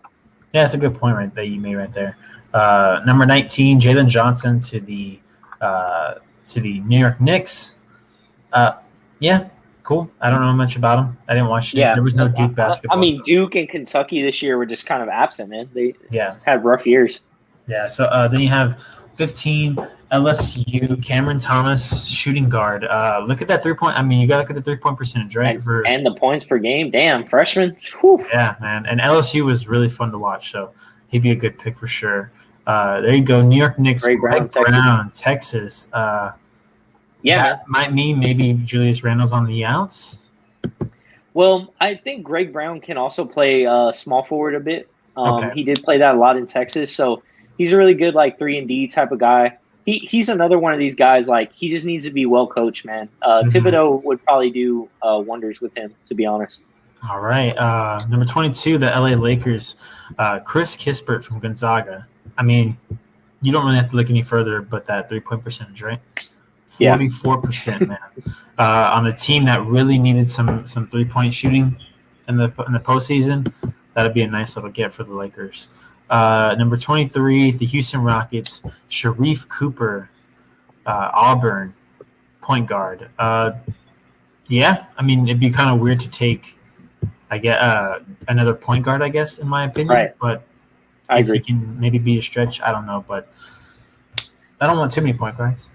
Yeah, that's a good point that you made right there. Number 19, Jalen Johnson to the New York Knicks. Yeah, cool. I don't know much about him. I didn't watch it. Yeah. There was no Duke basketball. I mean, Duke and Kentucky this year were just kind of absent, man. They had rough years. Yeah, so then you have 15, LSU, Cameron Thomas, shooting guard. Look at that three-point. I mean, you got to look at the three-point percentage, right? And the points per game. Damn, freshman. Whew. Yeah, man. And LSU was really fun to watch, so he'd be a good pick for sure. There you go, New York Knicks, Greg Brown, Texas. That might mean maybe Julius Randle's on the outs. Well, I think Greg Brown can also play small forward a bit. He did play that a lot in Texas, so he's a really good 3-and-D type of guy. He's another one of these guys, he just needs to be well coached, man. Thibodeau would probably do wonders with him, to be honest. All right. Number 22, the LA Lakers, Chris Kispert from Gonzaga. I mean, you don't really have to look any further but that three-point percentage, right? 44%, man. On a team that really needed some three-point shooting in the postseason, that'd be a nice little get for the Lakers. Number 23, the Houston Rockets, Sharif Cooper, Auburn, point guard. Yeah, I mean, it'd be kind of weird to take, another point guard, I guess, in my opinion. Right. But I agree. He can maybe be a stretch, I don't know, but I don't want too many point guards.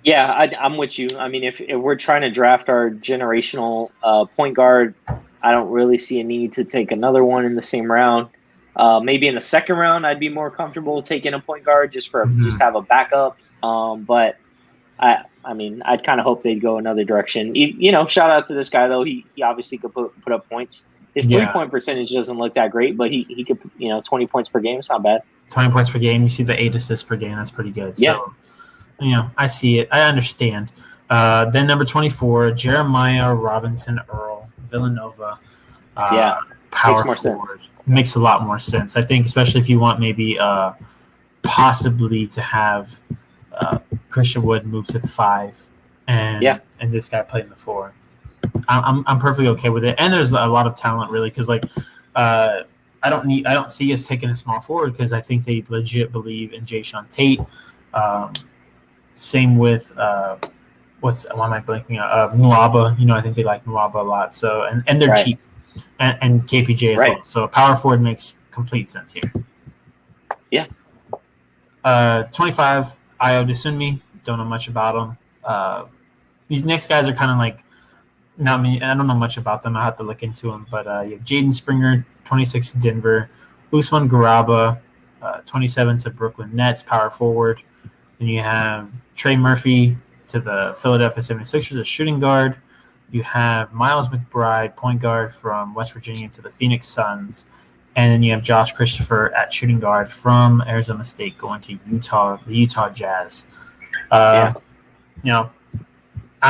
Yeah, I'm with you. I mean, if we're trying to draft our generational point guard, I don't really see a need to take another one in the same round. Maybe in the second round, I'd be more comfortable taking a point guard just have a backup. But I mean, I'd kind of hope they'd go another direction. Shout out to this guy though. He obviously could put up points. His 3-point percentage doesn't look that great, but he could 20 points per game. It's not bad. 20 points per game. You see the 8 assists per game. That's pretty good. Yeah. So, I see it. I understand. Then number 24, Jeremiah Robinson Earl, Villanova. Power makes more forward. Sense. Makes a lot more sense. I think, especially if you want maybe possibly to have Christian Wood move to the 5 and this guy play in the 4. I'm perfectly okay with it. And there's a lot of talent really because I don't see us taking a small forward because I think they legit believe in Jayshawn Tate. Same with why am I blanking out? Nwaba. I think they like Nwaba a lot. So and they're cheap. And KPJ as well. So a power forward makes complete sense here. Yeah. 25, Ayo Dosunmu. Don't know much about him. These next guys are kind of not me. I don't know much about them. I have to look into them. But you have Jaden Springer, 26 to Denver. Usman Garaba, 27 to Brooklyn Nets, power forward. Then you have Trey Murphy to the Philadelphia 76ers, a shooting guard. You have Miles McBride, point guard from West Virginia to the Phoenix Suns. And then you have Josh Christopher at shooting guard from Arizona State going to the Utah Jazz. I'm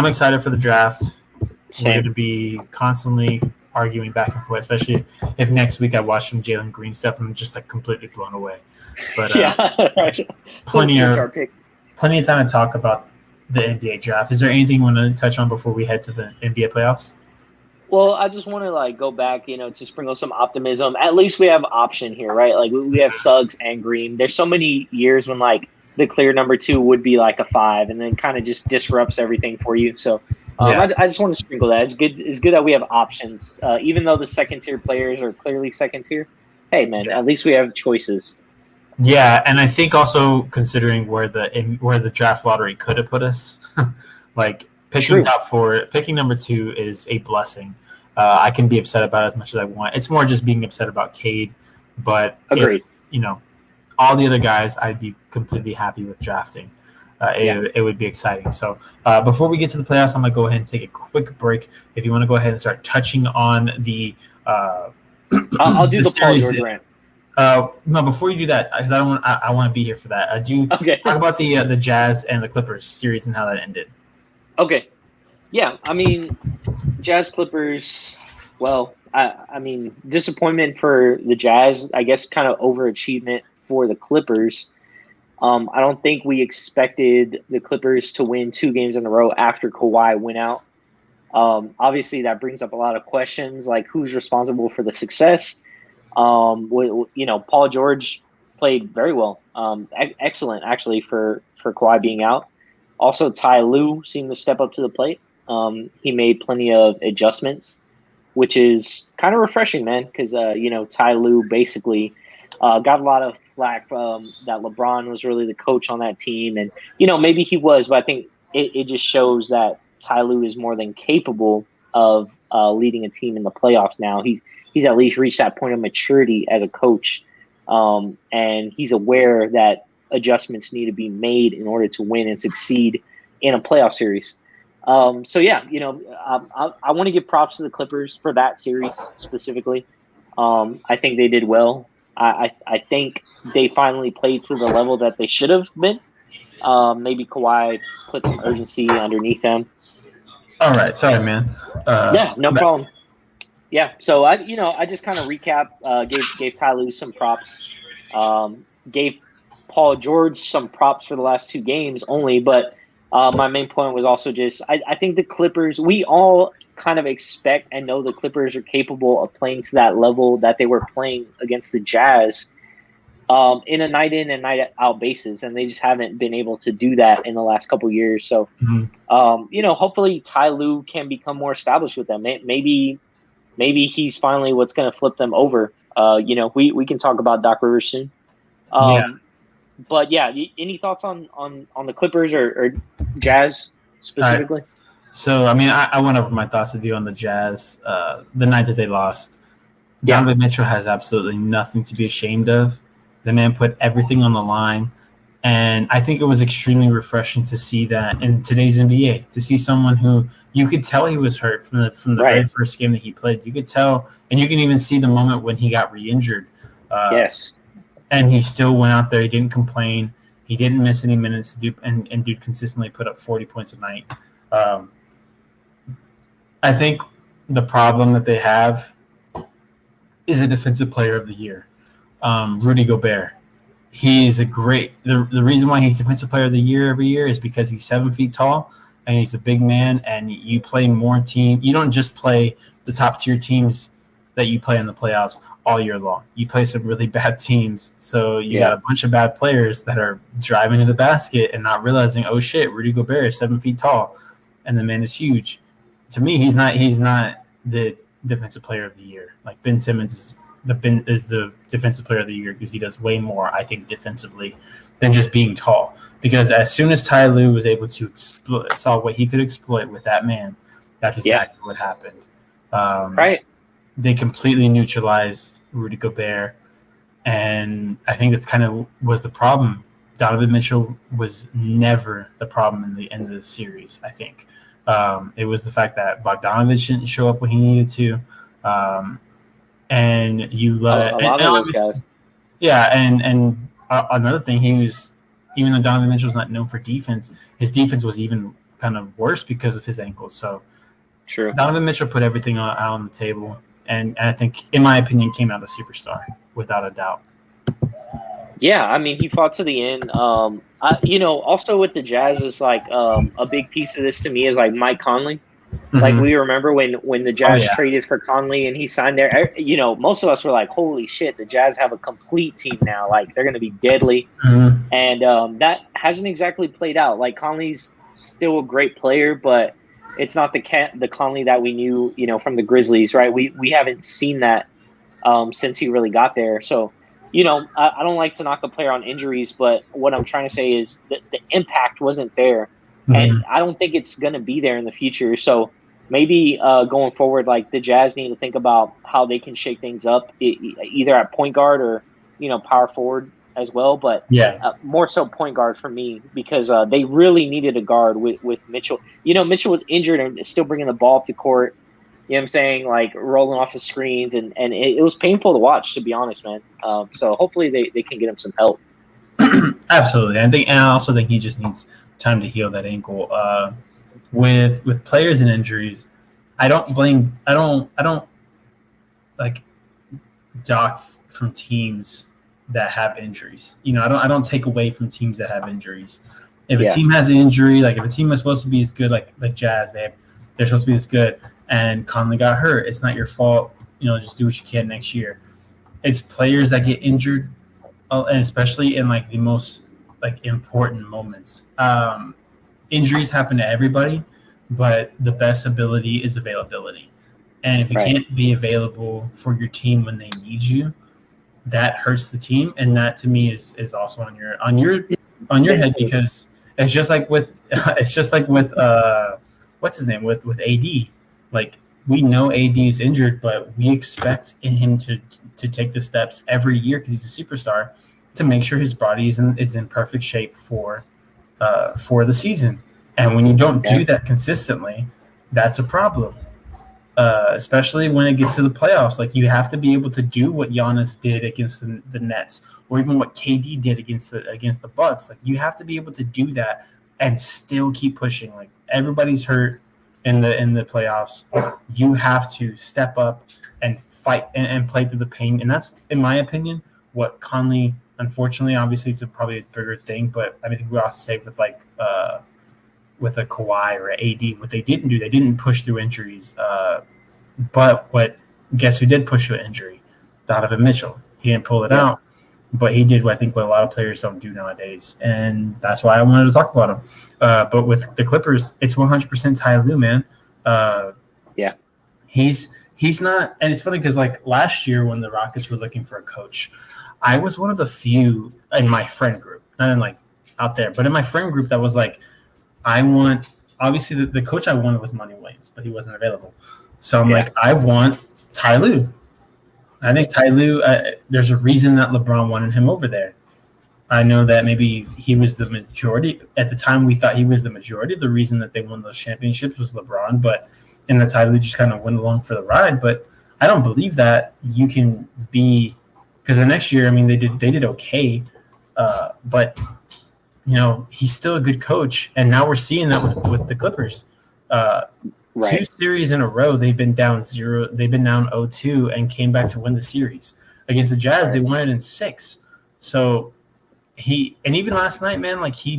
excited for the draft. Same. We're going to be constantly arguing back and forth, especially if next week I watch some Jalen Green stuff and I'm just completely blown away. But plenty of time to talk about the NBA draft. Is there anything you want to touch on before we head to the NBA playoffs? Well, I just want to go back, to sprinkle some optimism. At least we have option here, right? We have Suggs and Green. There's so many years when the clear number 2 would be a 5, and then kind of just disrupts everything for you. So I just want to sprinkle that. It's good that we have options, even though the second tier players are clearly second tier. Hey, man, at least we have choices. Yeah, and I think also considering where the draft lottery could have put us, picking top 4, picking number 2 is a blessing. I can be upset about it as much as I want. It's more just being upset about Cade. But Agreed. if, all the other guys, I'd be completely happy with drafting. It would be exciting. So before we get to the playoffs, I'm going to go ahead and take a quick break. If you want to go ahead and start touching on the I'll do the Paul George rant. No, before you do that, because I want to be here for that. Talk about the Jazz and the Clippers series and how that ended. Okay. Yeah, I mean, Jazz Clippers, well, I mean, disappointment for the Jazz, I guess kind of overachievement for the Clippers. I don't think we expected the Clippers to win 2 games in a row after Kawhi went out. Obviously, that brings up a lot of questions, like who's responsible for the success. Paul George played very well, excellent actually for Kawhi being out. Also, Ty Lue seemed to step up to the plate. He made plenty of adjustments, which is kind of refreshing, man, because Ty Lue basically got a lot of flack that LeBron was really the coach on that team, and maybe he was, but I think it just shows that Ty Lue is more than capable of leading a team in the playoffs now. He's at least reached that point of maturity as a coach, and he's aware that adjustments need to be made in order to win and succeed in a playoff series. I want to give props to the Clippers for that series specifically. I think they did well. I think they finally played to the level that they should have been. Maybe Kawhi put some urgency underneath them. All right, sorry, man. Yeah, no problem. Yeah, so I just kind of recap. Gave Ty Lue some props. Gave Paul George some props for the last 2 games only, but my main point was also just I think the Clippers. We all kind of expect and know the Clippers are capable of playing to that level that they were playing against the Jazz in a night in and night out basis, and they just haven't been able to do that in the last couple of years. So, hopefully Ty Lue can become more established with them. Maybe he's finally what's going to flip them over. We can talk about Doc Rivers soon. But yeah, any thoughts on the Clippers or Jazz specifically? Right. So, I mean, I went over my thoughts with you on the Jazz the night that they lost. Donovan Mitchell has absolutely nothing to be ashamed of. The man put everything on the line. And I think it was extremely refreshing to see that in today's NBA, to see someone who you could tell he was hurt from the very first game that he played. You could tell, and you can even see the moment when he got re-injured. Yes. And he still went out there. He didn't complain. He didn't miss any minutes to do, and dude consistently put up 40 points a night. I think the problem that they have is a defensive player of the year, Rudy Gobert. He is a great – the reason why he's defensive player of the year every year is because he's 7 feet tall and he's a big man, and you play more team. You don't just play the top-tier teams that you play in the playoffs all year long. You play some really bad teams, so you got a bunch of bad players that are driving to the basket and not realizing, oh, shit, Rudy Gobert is 7 feet tall, and the man is huge. To me, he's not the defensive player of the year. Like Ben Simmons is the defensive player of the year because he does way more, I think, defensively than just being tall. Because as soon as Ty Lue was able to saw what he could exploit with that man, that's exactly what happened. Right. They completely neutralized Rudy Gobert, and I think that's kind of was the problem. Donovan Mitchell was never the problem in the end of the series, I think. It was the fact that Bogdanovich didn't show up when he needed to. And you let a lot of those guys. Yeah, and another thing, he was, even though Donovan Mitchell's not known for defense, his defense was even kind of worse because of his ankles. So, true. Donovan Mitchell put everything out on the table, and I think, in my opinion, came out a superstar without a doubt. Yeah, I mean, he fought to the end. Also with the Jazz is like a big piece of this to me is like Mike Conley. Mm-hmm. Like we remember when the Jazz traded for Conley and he signed there. Most of us were like, "Holy shit, the Jazz have a complete team now! Like they're going to be deadly." Mm-hmm. And that hasn't exactly played out. Like Conley's still a great player, but it's not the Conley that we knew, from the Grizzlies, right? We haven't seen that since he really got there. So, I don't like to knock a player on injuries, but what I'm trying to say is that the impact wasn't there. Mm-hmm. And I don't think it's going to be there in the future. So, maybe going forward, like the Jazz need to think about how they can shake things up, either at point guard or power forward as well. But more so point guard for me, because they really needed a guard with Mitchell. Mitchell was injured and still bringing the ball up the court. You know what I'm saying? Like rolling off the screens, and it was painful to watch, to be honest, man. So hopefully they can get him some help. Absolutely. I also think he just needs time to heal that ankle. With players and injuries, I don't like dock from teams that have injuries. I don't take away from teams that have injuries. If a team has an injury, like if a team is supposed to be as good, like Jazz, they're supposed to be as good, and Conley got hurt, it's not your fault. Just do what you can next year. It's players that get injured, and especially in like the most like important moments. Injuries happen to everybody, but the best ability is availability. And if you can't be available for your team when they need you, that hurts the team, and that to me is also on your head, because it's just like with what's his name with AD. Like, we know AD is injured, but we expect him to take the steps every year, because he's a superstar, to make sure his body is in perfect shape for the season. And when you don't do that consistently, that's a problem. Especially when it gets to the playoffs. Like, you have to be able to do what Giannis did against the Nets, or even what KD did against the Bucks. Like, you have to be able to do that and still keep pushing. Like, everybody's hurt in the playoffs. You have to step up and fight and play through the pain. And that's, in my opinion, what Conley, unfortunately, obviously it's probably a bigger thing, but I think we also say with a Kawhi or AD, what they didn't do, they didn't push through injuries. But guess who did push through an injury? Donovan Mitchell. He didn't pull it out, but he did, I think, what a lot of players don't do nowadays. And that's why I wanted to talk about him. But with the Clippers, it's 100% Ty Lue, man. He's not, and it's funny because like last year when the Rockets were looking for a coach, I was one of the few in my friend group, not in like out there, but in my friend group that was like, obviously the coach I wanted was Monty Williams, but he wasn't available. So I'm like, I want Ty Lue. I think Ty Lue, there's a reason that LeBron wanted him over there. I know that maybe he was the majority. At the time, we thought he was the majority. The reason that they won those championships was LeBron, but in the Ty Lue just kind of went along for the ride. But I don't believe that you can be, because the next year, I mean, they did okay, but he's still a good coach, and now we're seeing that with the Clippers. 2 series in a row, they've been down 0-2 and came back to win the series. Against the Jazz, they won it in 6. So even last night, man, like he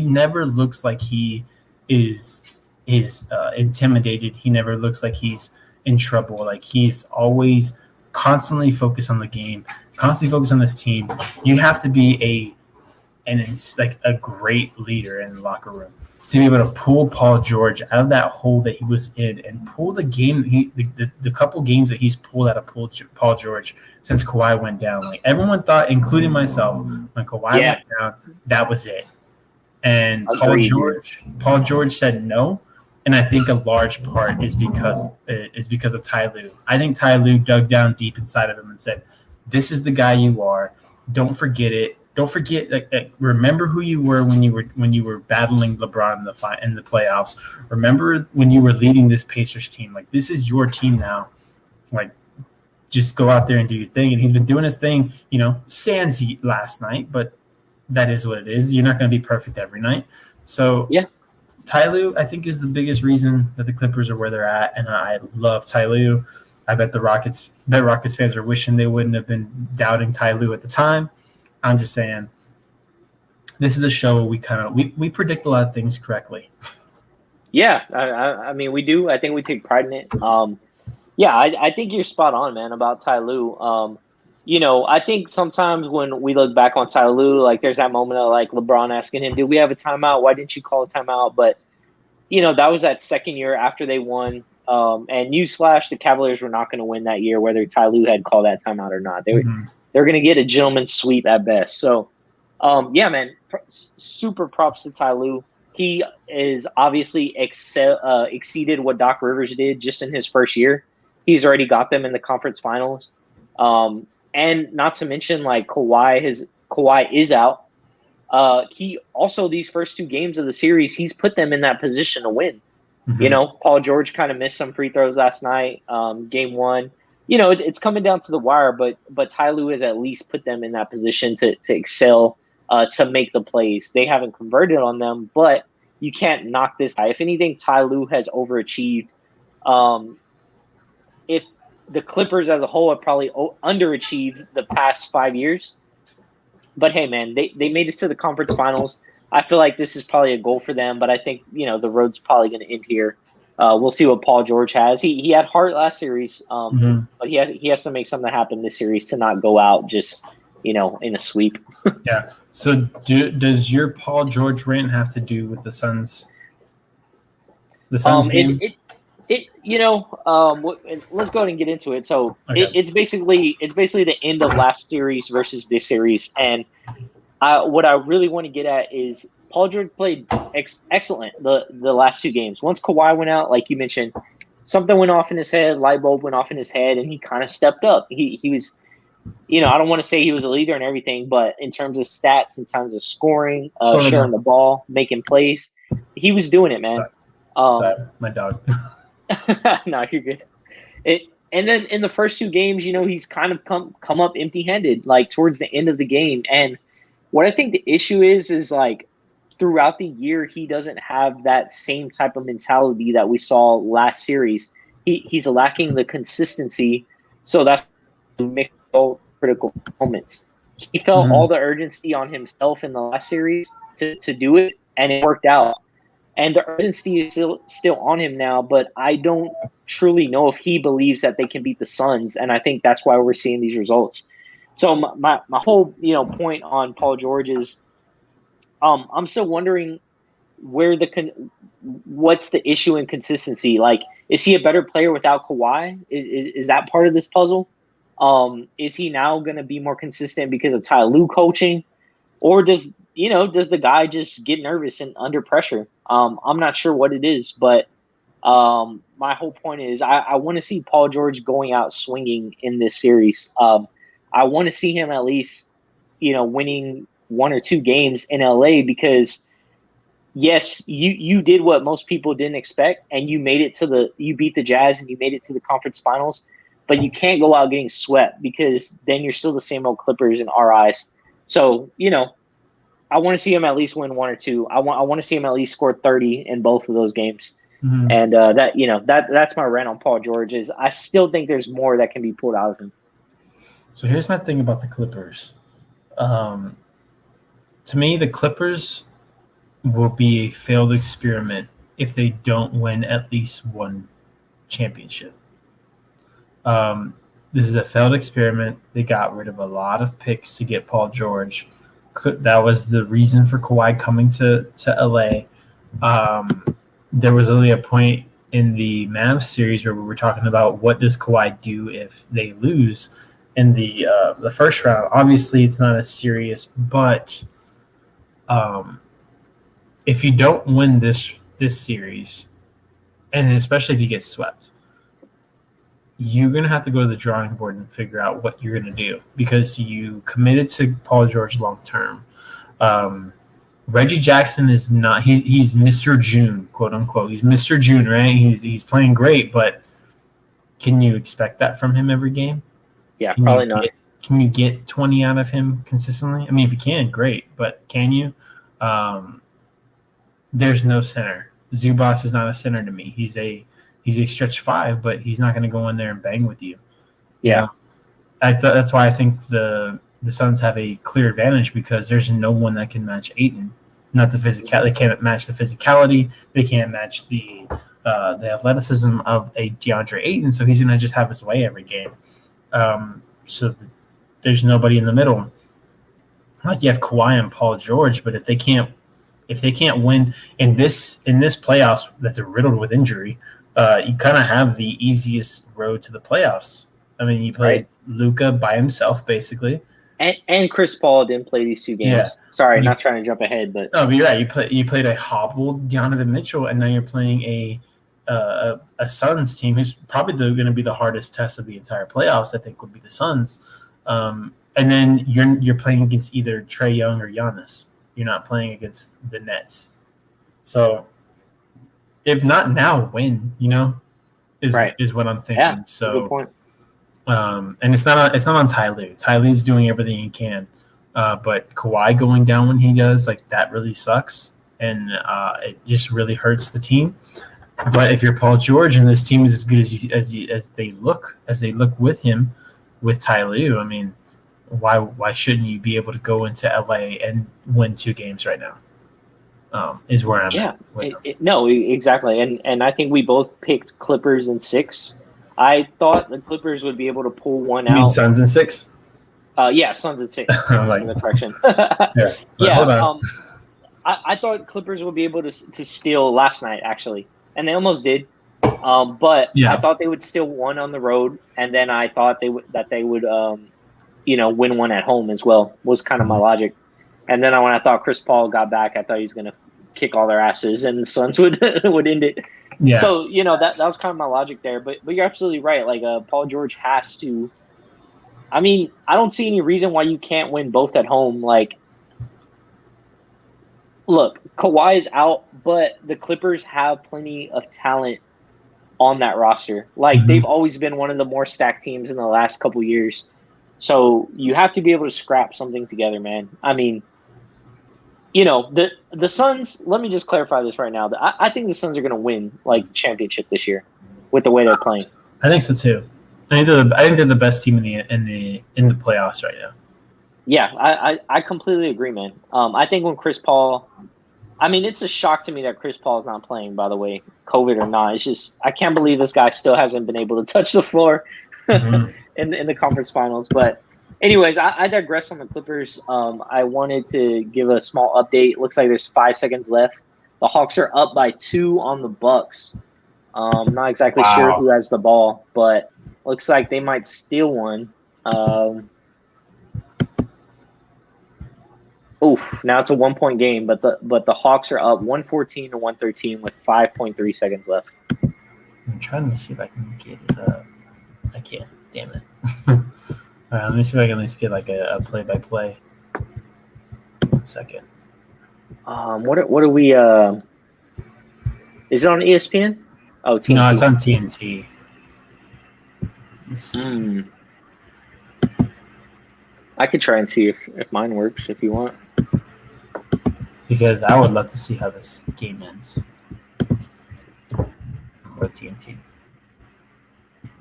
never looks like he is intimidated. He never looks like he's in trouble. Like, he's always constantly focused on the game, constantly focused on this team. You have to be a great leader in the locker room to be able to pull Paul George out of that hole that he was in and pull the game. The couple games that he's pulled out of Paul George since Kawhi went down. Like, everyone thought, including myself, when Kawhi went down, that was it. And Paul George said no. And I think a large part is because of Ty Lue. I think Ty Lue dug down deep inside of him and said, "This is the guy you are. Don't forget it. Don't forget. Remember who you were when you were battling LeBron in the playoffs. Remember when you were leading this Pacers team. Like, this is your team now. Like, just go out there and do your thing." And he's been doing his thing. Sans last night, but that is what it is. You're not going to be perfect every night. So Ty Lue, I think, is the biggest reason that the Clippers are where they're at, and I love Ty Lue. I bet Rockets fans are wishing they wouldn't have been doubting Ty Lue at the time. I'm just saying, this is a show where we predict a lot of things correctly. Yeah, I mean, we do. I think we take pride in it. I think you're spot on, man, about Ty Lue. I think sometimes when we look back on Ty Lue, like, there's that moment of like LeBron asking him, "Did we have a timeout? Why didn't you call a timeout?" But that was that second year after they won. And newsflash, the Cavaliers were not going to win that year, whether Ty Lue had called that timeout or not. They're going to get a gentleman's sweep at best. So, man, super props to Ty Lue. he is obviously exceeded what Doc Rivers did just in his first year. He's already got them in the conference finals. And not to mention, like, Kawhi is out. He also, these first two games of the series, he's put them in that position to win. Mm-hmm. You know, Paul George kind of missed some free throws last night, game one. You know, it's coming down to the wire, but Ty Lue has at least put them in that position to excel, to make the plays. They haven't converted on them, but you can't knock this guy. If anything, Ty Lue has overachieved. If the Clippers as a whole have probably underachieved the past 5 years. But hey, man, they made it to the conference finals. I feel like this is probably a goal for them, but I think, you know, the road's probably going to end here. We'll see what Paul George has. He had heart last series, but he has to make something happen this series to not go out just, you know, in a sweep. Yeah. So does your Paul George rant have to do with the Suns? The Suns game? Let's go ahead and get into it. So okay. It's basically the end of last series versus this series, and what I really want to get at is Paul George played excellent the last two games. Once Kawhi went out, like you mentioned, something went off in his head, light bulb went off in his head, and he kind of stepped up. He was, you know, I don't want to say he was a leader and everything, but in terms of stats, in terms of scoring, sharing the ball, making plays, he was doing it, man. Sorry, my dog. No, you're good. And then in the first two games, you know, he's kind of come up empty-handed, like towards the end of the game. And what I think the issue is like throughout the year, he doesn't have that same type of mentality that we saw last series. He's lacking the consistency, so that's mixed critical moments. He felt all the urgency on himself in the last series to do it, and it worked out. And the urgency is still on him now, but I don't truly know if he believes that they can beat the Suns, and I think that's why we're seeing these results. So my whole, you know, point on Paul George is, I'm still wondering what's the issue in consistency. Like, is he a better player without Kawhi? Is that part of this puzzle? Is he now going to be more consistent because of Ty Lue coaching, or does the guy just get nervous and under pressure? I'm not sure what it is, but my whole point is I want to see Paul George going out swinging in this series. I want to see him at least, you know, winning one or two games in LA, because yes, you did what most people didn't expect, and you beat the Jazz and you made it to the conference finals, but you can't go out getting swept, because then you're still the same old Clippers in our eyes. So, you know, I want to see him at least win one or two. I want to see him at least score 30 in both of those games. Mm-hmm. And that's my rant on Paul George. Is I still think there's more that can be pulled out of him. So here's my thing about the Clippers. To me, the Clippers will be a failed experiment if they don't win at least one championship. This is a failed experiment. They got rid of a lot of picks to get Paul George. That was the reason for Kawhi coming to LA. There was only a point in the Mavs series where we were talking about what does Kawhi do if they lose in the first round. Obviously, it's not as serious, but if you don't win this series, and especially if you get swept, you're going to have to go to the drawing board and figure out what you're going to do, because you committed to Paul George long term. Reggie Jackson is not – he's Mr. June, quote unquote. He's Mr. June, right? He's playing great, but can you expect that from him every game? Yeah, probably not. Can you get 20 out of him consistently? I mean, if you can, great, but can you? There's no center. Zubac is not a center to me. He's a stretch five, but he's not going to go in there and bang with you. Yeah. That's why I think the Suns have a clear advantage, because there's no one that can match Ayton. Not the physicality. They can't match the physicality. They can't match the athleticism of a DeAndre Ayton, so he's going to just have his way every game. So there's nobody in the middle. Like, you have Kawhi and Paul George, but if they can't win in this playoffs that's riddled with injury, you kind of have the easiest road to the playoffs. I mean, you played Luka by himself, basically. And Chris Paul didn't play these 2 games. Yeah. Sorry, not trying to jump ahead, but no, but you're right. You played a hobbled Donovan Mitchell, and now you're playing a Suns team who's probably going to be the hardest test of the entire playoffs. I think would be the Suns, and then you're playing against either Trae Young or Giannis. You're not playing against the Nets. So, if not now, when is what I'm thinking. Yeah, so that's a good point. And it's not on Ty Lue. Ty Lue's doing everything he can, but Kawhi going down when he does, like, that really sucks, and it just really hurts the team. But if you're Paul George and this team is as good as they look with him, with Ty Lue, I mean, why shouldn't you be able to go into LA and win 2 games right now? Is where I'm at. No, exactly. And I think we both picked Clippers in 6. I thought the Clippers would be able to pull one out. You mean Suns in 6? Yeah, Suns in 6. Like, in the correction. Hold on. I thought Clippers would be able to steal last night, actually. And they almost did. But I thought they would steal one on the road. And then I thought they would win one at home as well, was kind of my logic. And then when I thought Chris Paul got back, I thought he was going to kick all their asses and the Suns would end it. Yeah. So, that was kind of my logic there. But you're absolutely right. Like, Paul George has to – I mean, I don't see any reason why you can't win both at home. Like, look, Kawhi is out, but the Clippers have plenty of talent on that roster. Like, they've always been one of the more stacked teams in the last couple years. So you have to be able to scrap something together, man. I mean – the Suns, let me just clarify this right now. I think the Suns are going to win, like, championship this year with the way they're playing. I think so, too. I think they're the best team in the playoffs right now. Yeah, I completely agree, man. I think when Chris Paul – I mean, it's a shock to me that Chris Paul is not playing, by the way, COVID or not. It's just – I can't believe this guy still hasn't been able to touch the floor in the conference finals. But – anyways, I digress on the Clippers. I wanted to give a small update. Looks like there's 5 seconds left. The Hawks are up by 2 on the Bucks. Not exactly sure who has the ball, but looks like they might steal one. Now it's a 1-point game, but the Hawks are up 114 to 113 with 5.3 seconds left. I'm trying to see if I can get it up. I can't. Damn it. All right, let me see if I can at least get like a play-by-play. 1 second. What are we? Is it on ESPN? Oh, TNT. No, it's on TNT. I could try and see if mine works if you want. Because I would love to see how this game ends. Or TNT.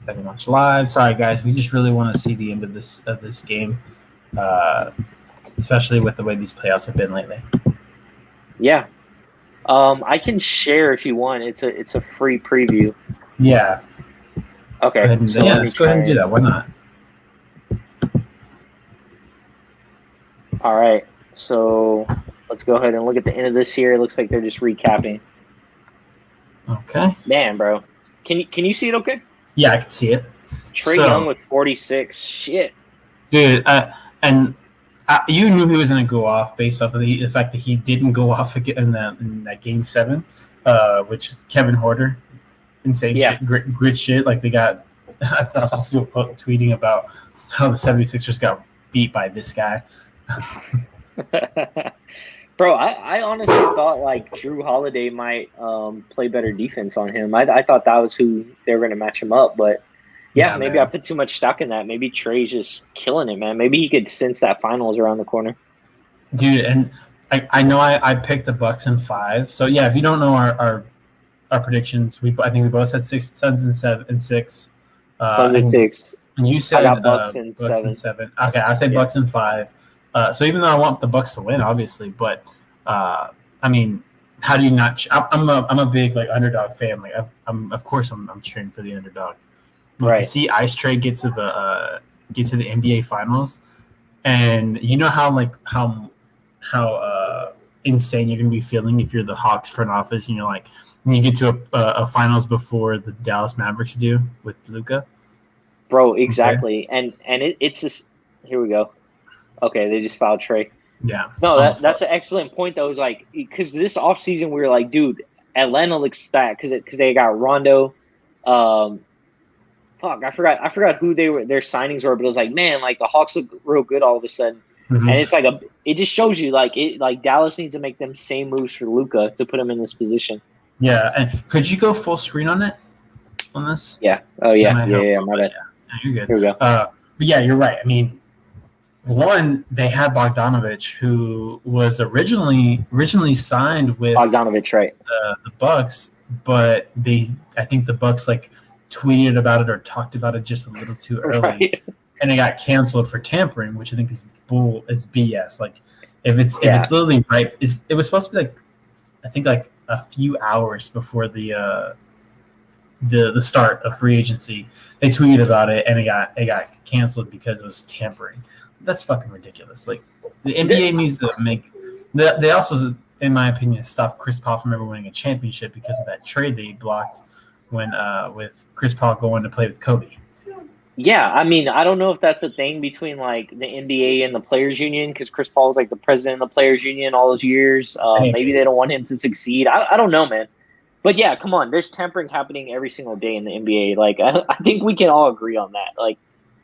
I can watch live. Sorry, guys. We just really want to see the end of this game, especially with the way these playoffs have been lately. Yeah, I can share if you want. It's a free preview. Yeah. Okay. Let's go ahead and do that. Why not? All right. So let's go ahead and look at the end of this here. It looks like they're just recapping. Okay. Man, bro, can you see it? Okay. Yeah, I can see it. Trae Young with 46. Shit. Dude, you knew he was going to go off based off of the fact that he didn't go off again in that Game 7, which Kevin Huerter, insane shit, grit shit. Like, they got – I was also tweeting about how the 76ers got beat by this guy. Bro, I honestly thought, like, Drew Holiday might play better defense on him. I thought that was who they were going to match him up. But, maybe man. I put too much stock in that. Maybe Trae's just killing it, man. Maybe he could sense that finals around the corner. Dude, and I know I picked the Bucks in 5. So, yeah, if you don't know our predictions, I think we both said Suns in 6. Suns in 6. And you said Bucks in 7. Okay, I said Bucks in 5. So even though I want the Bucks to win, obviously, but I mean, how do you not? I'm a big like underdog fan. Like I'm cheering for the underdog. Right. To see Ice Trae get to the NBA Finals, and you know how insane you're gonna be feeling if you're the Hawks front office. Like when you get to a Finals before the Dallas Mavericks do with Luka. Bro, exactly, okay. And it's just here we go. Okay, they just filed Trey. Yeah. No, that's an excellent point though. Is like because this offseason we were like, dude, Atlanta looks stacked because they got Rondo. Fuck, I forgot who their signings were, but it was like, man, like the Hawks look real good all of a sudden. Mm-hmm. And it's like it just shows you like Dallas needs to make them same moves for Luka to put him in this position. Yeah, and could you go full screen on this? Yeah. Oh yeah. My bad. Yeah, you're good. Here we go. But yeah, you're right. I mean, one, they had Bogdanovich, who was originally signed with Bogdanovich, right? The Bucks, but I think the Bucks like tweeted about it or talked about it just a little too early, right. And it got canceled for tampering, which I think is BS. Like if it's literally right, it was supposed to be like I think like a few hours before the start of free agency. They tweeted about it and it got canceled because it was tampering. That's fucking ridiculous. Like the NBA needs to make. They also, in my opinion, stop Chris Paul from ever winning a championship because of that trade they blocked when with Chris Paul going to play with Kobe. Yeah, I mean, I don't know if that's a thing between like the NBA and the Players Union because Chris Paul was like the president of the Players Union all those years. Maybe they don't want him to succeed. I don't know, man. But yeah, come on. There's tampering happening every single day in the NBA. Like I think we can all agree on that. Like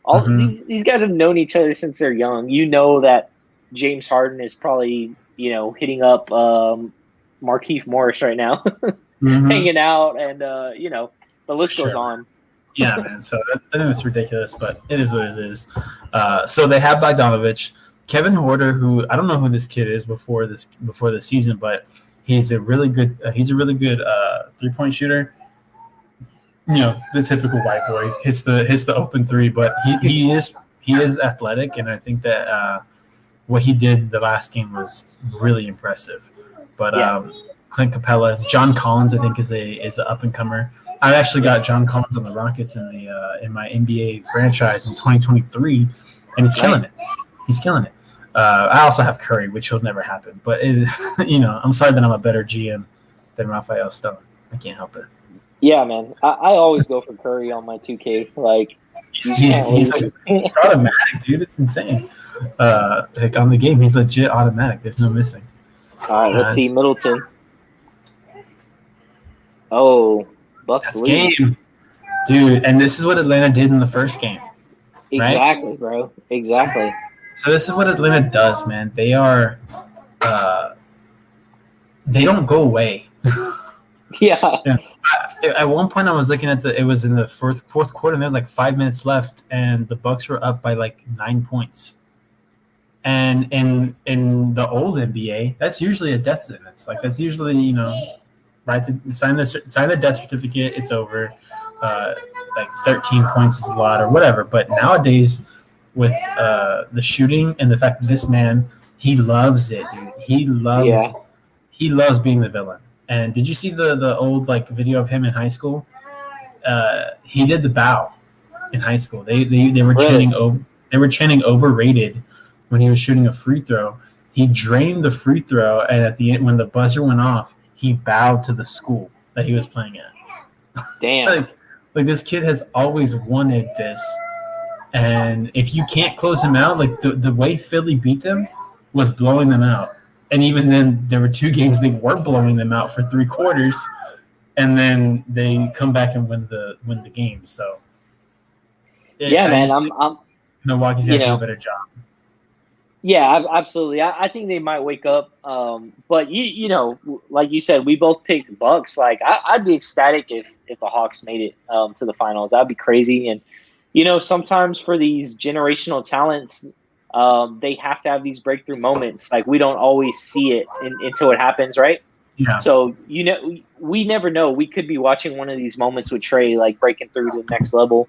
all these guys have known each other since they're young. You know that James Harden is probably hitting up Markieff Morris right now, hanging out, and the list goes on. Yeah, man. So I think it's ridiculous, but it is what it is. So they have Bogdanovich, Kevin Huerter, who I don't know who this kid is before the season, but he's a really good 3-point shooter. The typical white boy hits the open three, but he is athletic, and I think that what he did the last game was really impressive. But Clint Capella, John Collins, I think is an up and comer. I actually got John Collins on the Rockets in my NBA franchise in 2023, and he's killing it. He's killing it. I also have Curry, which will never happen. But I'm sorry that I'm a better GM than Raphael Stone. I can't help it. Yeah, man. I always go for Curry on my 2K. Like he's automatic, dude. It's insane. Like on the game, he's legit automatic. There's no missing. All right, let's see Middleton. Oh. Bucks game, dude, and this is what Atlanta did in the first game. Exactly, right? Bro. Exactly. So this is what Atlanta does, man. They are, they don't go away. Yeah. At one point, I was looking at it was in the fourth quarter, and there was like 5 minutes left, and the Bucks were up by like 9 points. And in the old NBA, that's usually a death sentence. Like that's usually right, sign the death certificate. It's over. Like 13 points is a lot, or whatever. But nowadays, with the shooting and the fact that this man, he loves it, dude. He loves being the villain. And did you see the old like video of him in high school? He did the bow in high school. They were chanting overrated when he was shooting a free throw. He drained the free throw, and at the end, when the buzzer went off, he bowed to the school that he was playing at. Damn. like this kid has always wanted this. And if you can't close him out, like the way Philly beat them was blowing them out. And even then, there were 2 games they were blowing them out for 3 quarters, and then they come back and win the game. So, Milwaukee's gonna do a better job. Yeah, absolutely. I think they might wake up. But like you said, we both picked Bucks. Like I'd be ecstatic if the Hawks made it to the finals. That'd be crazy. And sometimes for these generational talents, they have to have these breakthrough moments. Like we don't always see it until it happens, right? Yeah. So we never know. We could be watching one of these moments with Trey, like breaking through to the next level.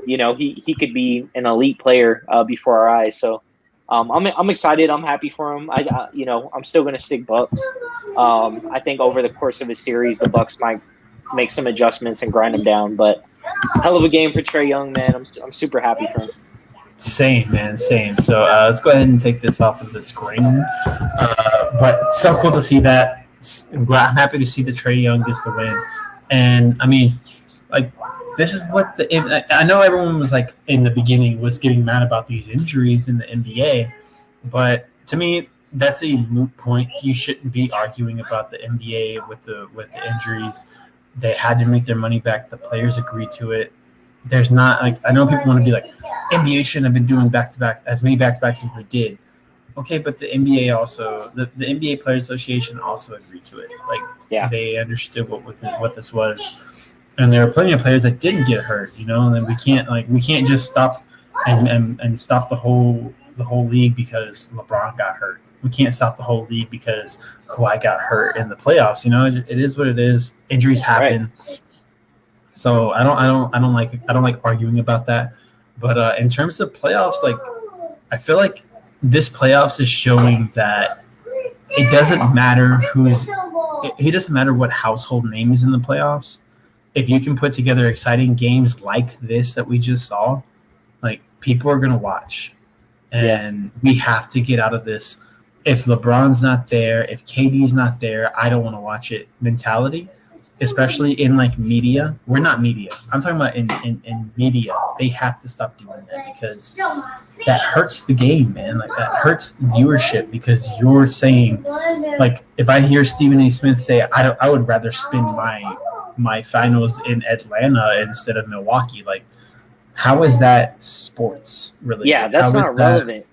He could be an elite player before our eyes. So. I'm excited. I'm happy for him. I'm still going to stick Bucks. I think over the course of a series, the Bucks might make some adjustments and grind them down. But hell of a game for Trae Young, man. I'm super happy for him. Same, man. Same. So let's go ahead and take this off of the screen. But so cool to see that. I'm happy to see that Trae Young gets the win. And I mean, like this is what I know everyone was like in the beginning was getting mad about these injuries in the NBA, but to me that's a moot point. You shouldn't be arguing about the NBA with the injuries. They had to make their money back. The players agreed to it. There's not like I know people want to be like NBA shouldn't have been doing back-to-back as many back-to-backs as they did. Okay, but the NBA also the NBA Players Association also agreed to it. Like they understood what this was, and there are plenty of players that didn't get hurt. And then we can't just stop and stop the whole league because LeBron got hurt. We can't stop the whole league because Kawhi got hurt in the playoffs. It is what it is. Injuries happen. Right. So I don't like arguing about that. But in terms of playoffs, like I feel like this playoffs is showing that it doesn't matter it doesn't matter what household name is in the playoffs. If you can put together exciting games like this that we just saw, like people are gonna watch. And we have to get out of this. If LeBron's not there, if KD's not there, I don't want to watch it mentality, especially in like media. We're not media. I'm talking about in media. They have to stop doing that because that hurts the game, man. Like that hurts viewership because you're saying, like, if I hear Stephen A. Smith say, I would rather spend my finals in Atlanta instead of Milwaukee. Like, how is that sports related? Yeah, that's not relevant.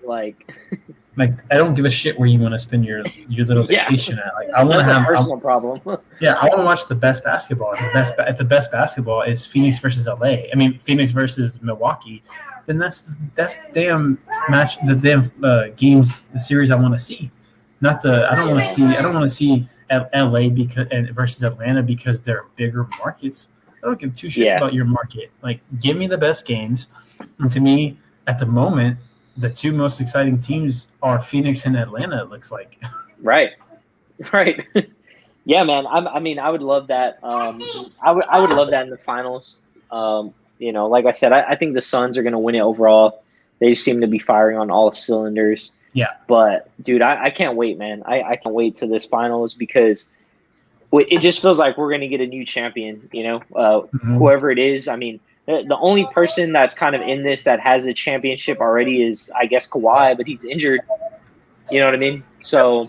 Like, I don't give a shit where you want to spend your little vacation at. Like, I want to have a personal problem. Yeah, I want to watch the best basketball. If the best basketball is Phoenix versus LA, Phoenix versus Milwaukee, then that's the damn match, the damn games, the series I want to see. I don't want to see LA versus Atlanta because they're bigger markets. I don't give two shits about your market. Like, give me the best games. And to me, at the moment, the two most exciting teams are Phoenix and Atlanta, it looks like. Right. Yeah, man. I would love that. I would love that in the finals. Like I said, I think the Suns are going to win it overall. They just seem to be firing on all cylinders. Yeah. But, dude, I can't wait, man. I can't wait to this finals because it just feels like we're going to get a new champion, whoever it is. The only person that's kind of in this that has a championship already is, I guess, Kawhi, but he's injured. You know what I mean? So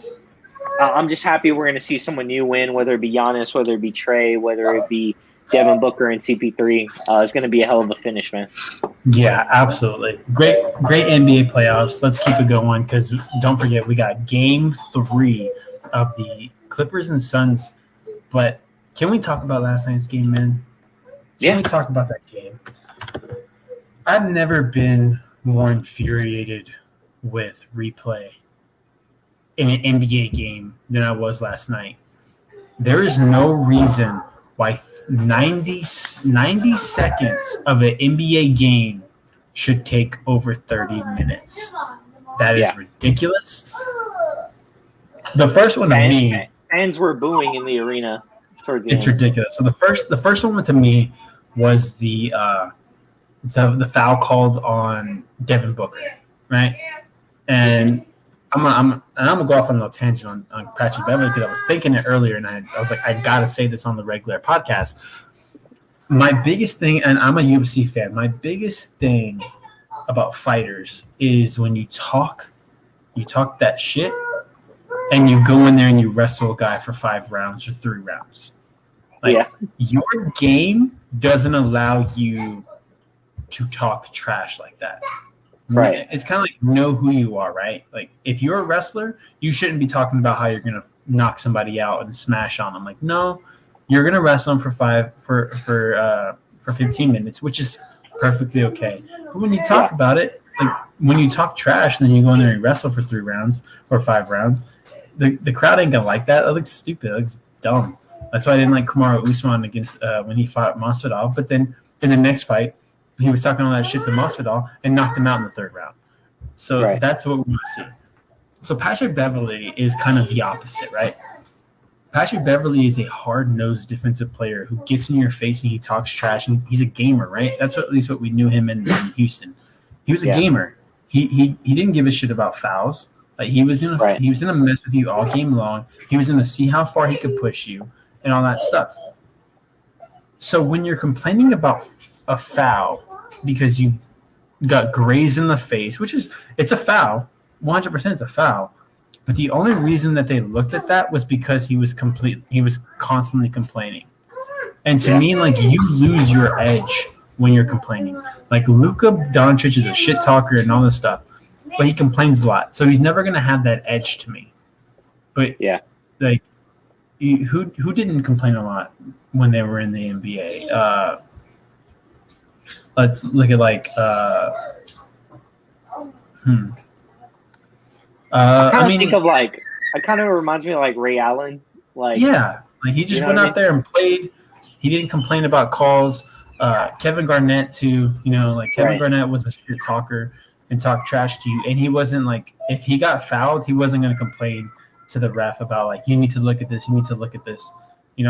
I'm just happy we're going to see someone new win, whether it be Giannis, whether it be Trey, whether it be Devin Booker and CP3. It's going to be a hell of a finish, man. Yeah, absolutely. Great NBA playoffs. Let's keep it going because don't forget, we got Game 3 of the Clippers and Suns. But can we talk about last night's game, man? Can we talk about that game? I've never been more infuriated with replay in an NBA game than I was last night. There is no reason why 90 seconds of an NBA game should take over 30 minutes. That is ridiculous. The first one to me... Fans were booing in the arena. It's ridiculous. So the first one to me was the foul called on Devin Booker, right? And I'm gonna go off on a tangent on Patrick Beverley because I was thinking it earlier and I was like, I gotta say this on the regular podcast. My biggest thing, and I'm a UFC fan, my biggest thing about fighters is when you talk that shit and you go in there and you wrestle a guy for 5 rounds or 3 rounds. Your game doesn't allow you to talk trash like that. Right. It's kind of like know who you are, right? Like if you're a wrestler, you shouldn't be talking about how you're going to knock somebody out and smash on them. Like, no, you're going to wrestle them for 15 minutes, which is perfectly okay. But when you talk about it, like when you talk trash and then you go in there and wrestle for 3 rounds or 5 rounds, the crowd ain't going to like that. That looks stupid. That looks dumb. That's why I didn't like Kamaru Usman against when he fought Masvidal. But then in the next fight, he was talking all that shit to Masvidal and knocked him out in the 3rd round. So that's what we want to see. So Patrick Beverley is kind of the opposite, right? Patrick Beverley is a hard-nosed defensive player who gets in your face and he talks trash. And he's a gamer, right? That's at least what we knew him in Houston. He was a gamer. He didn't give a shit about fouls. Like he was gonna mess with you all game long. He was gonna see how far he could push you and all that stuff. So when you're complaining about a foul because you got grazed in the face, it's a foul, 100% it's a foul. But the only reason that they looked at that was because he was constantly complaining. And to me, like, you lose your edge when you're complaining. Like, Luka Doncic is a shit talker and all this stuff, but he complains a lot, so he's never gonna have that edge to me. But yeah, like, who didn't complain a lot when they were in the NBA? Let's look at like. think of like it kind of reminds me of like Ray Allen. Like, yeah, like he just went out there and played. He didn't complain about calls. Kevin Garnett too. Kevin Garnett was a shit talker and talked trash to you, and he wasn't like, if he got fouled, he wasn't going to complain to the ref about like, you need to look at this, you need to look at this. He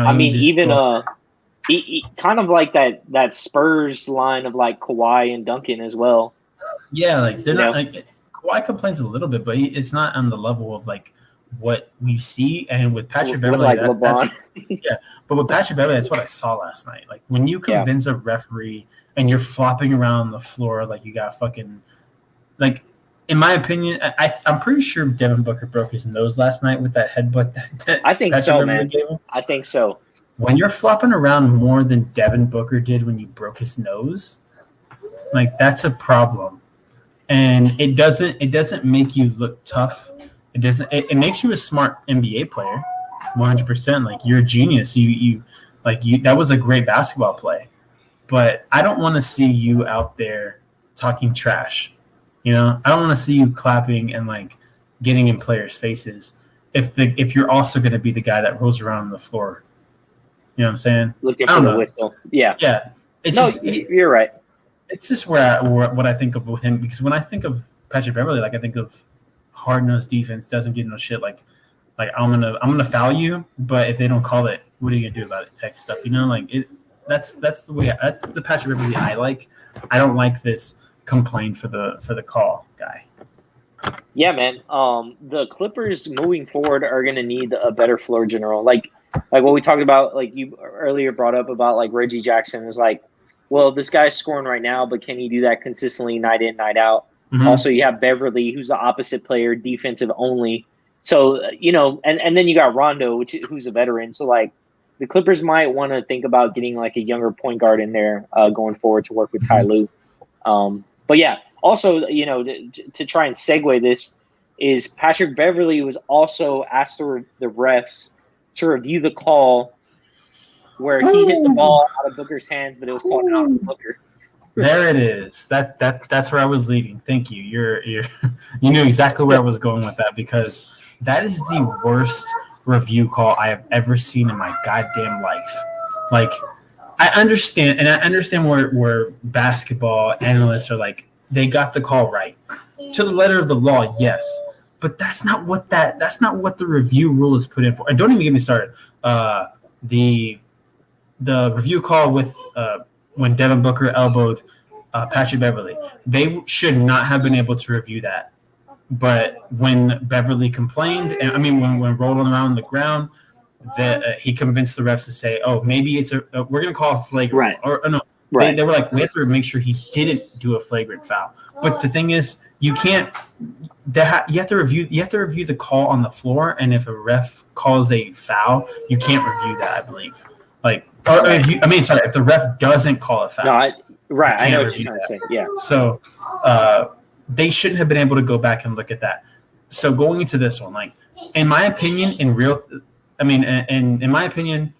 kind of like that Spurs line of like Kawhi and Duncan as well. Yeah, like they're not like, Kawhi complains a little bit, but it's not on the level of like what we see. And with Patrick Beverley, like LeBron. But with Patrick Beverley, that's what I saw last night. Like, when you convince a referee and you're flopping around the floor like you got fucking, like, in my opinion, I'm pretty sure Devin Booker broke his nose last night with that headbutt. I think Patrick so, Beverley man. gave him. I think so. When you're flopping around more than Devin Booker did when you broke his nose, like, that's a problem. And it doesn't make you look tough. It makes you a smart NBA player, 100%. Like, you're a genius. That was a great basketball play. But I don't want to see you out there talking trash. I don't want to see you clapping and like getting in players' faces if you're also going to be the guy that rolls around on the floor. You know what I'm saying? Looking for the whistle. Yeah. Yeah. You're right. It's just what I think of with him, because when I think of Patrick Beverley, like, I think of hard-nosed defense, doesn't give no shit. Like I'm gonna foul you, but if they don't call it, what are you gonna do about it? Type stuff. That's the Patrick Beverley I like. I don't like this complain for the call guy. Yeah, man. The Clippers moving forward are gonna need a better floor general. Like what we talked about, like you earlier brought up about like Reggie Jackson is like, well, this guy's scoring right now, but can he do that consistently night in, night out? Mm-hmm. Also, you have Beverley, who's the opposite player, defensive only. So, and then you got Rondo, who's a veteran. So, like, the Clippers might want to think about getting, like, a younger point guard in there going forward to work with Ty Lue. But, yeah, also, to try and segue this, is Patrick Beverley was also asked the refs to review the call where he hit the ball out of Booker's hands, but it was called out of Booker. There it is. That's where I was leading. Thank you. You knew exactly where I was going with that, because that is the worst review call I have ever seen in my goddamn life. Like, I understand where basketball analysts are like, they got the call right to the letter of the law, yes, but that's not what the review rule is put in for. And don't even get me started. The review call with when Devin Booker elbowed Patrick Beverley, they should not have been able to review that. But when Beverley complained, when rolling around the ground, he convinced the refs to say, "Oh, maybe we're going to call a flagrant." Right. Or no, right. They were like, "We have to make sure he didn't do a flagrant foul." But the thing is, you can't. You have to review the call on the floor, and if a ref calls a foul, you can't review that, I believe. Like, if the ref doesn't call a foul. No, I know what you're trying to say. Yeah. So, they shouldn't have been able to go back and look at that. So going into this one, like, in my opinion, in my opinion,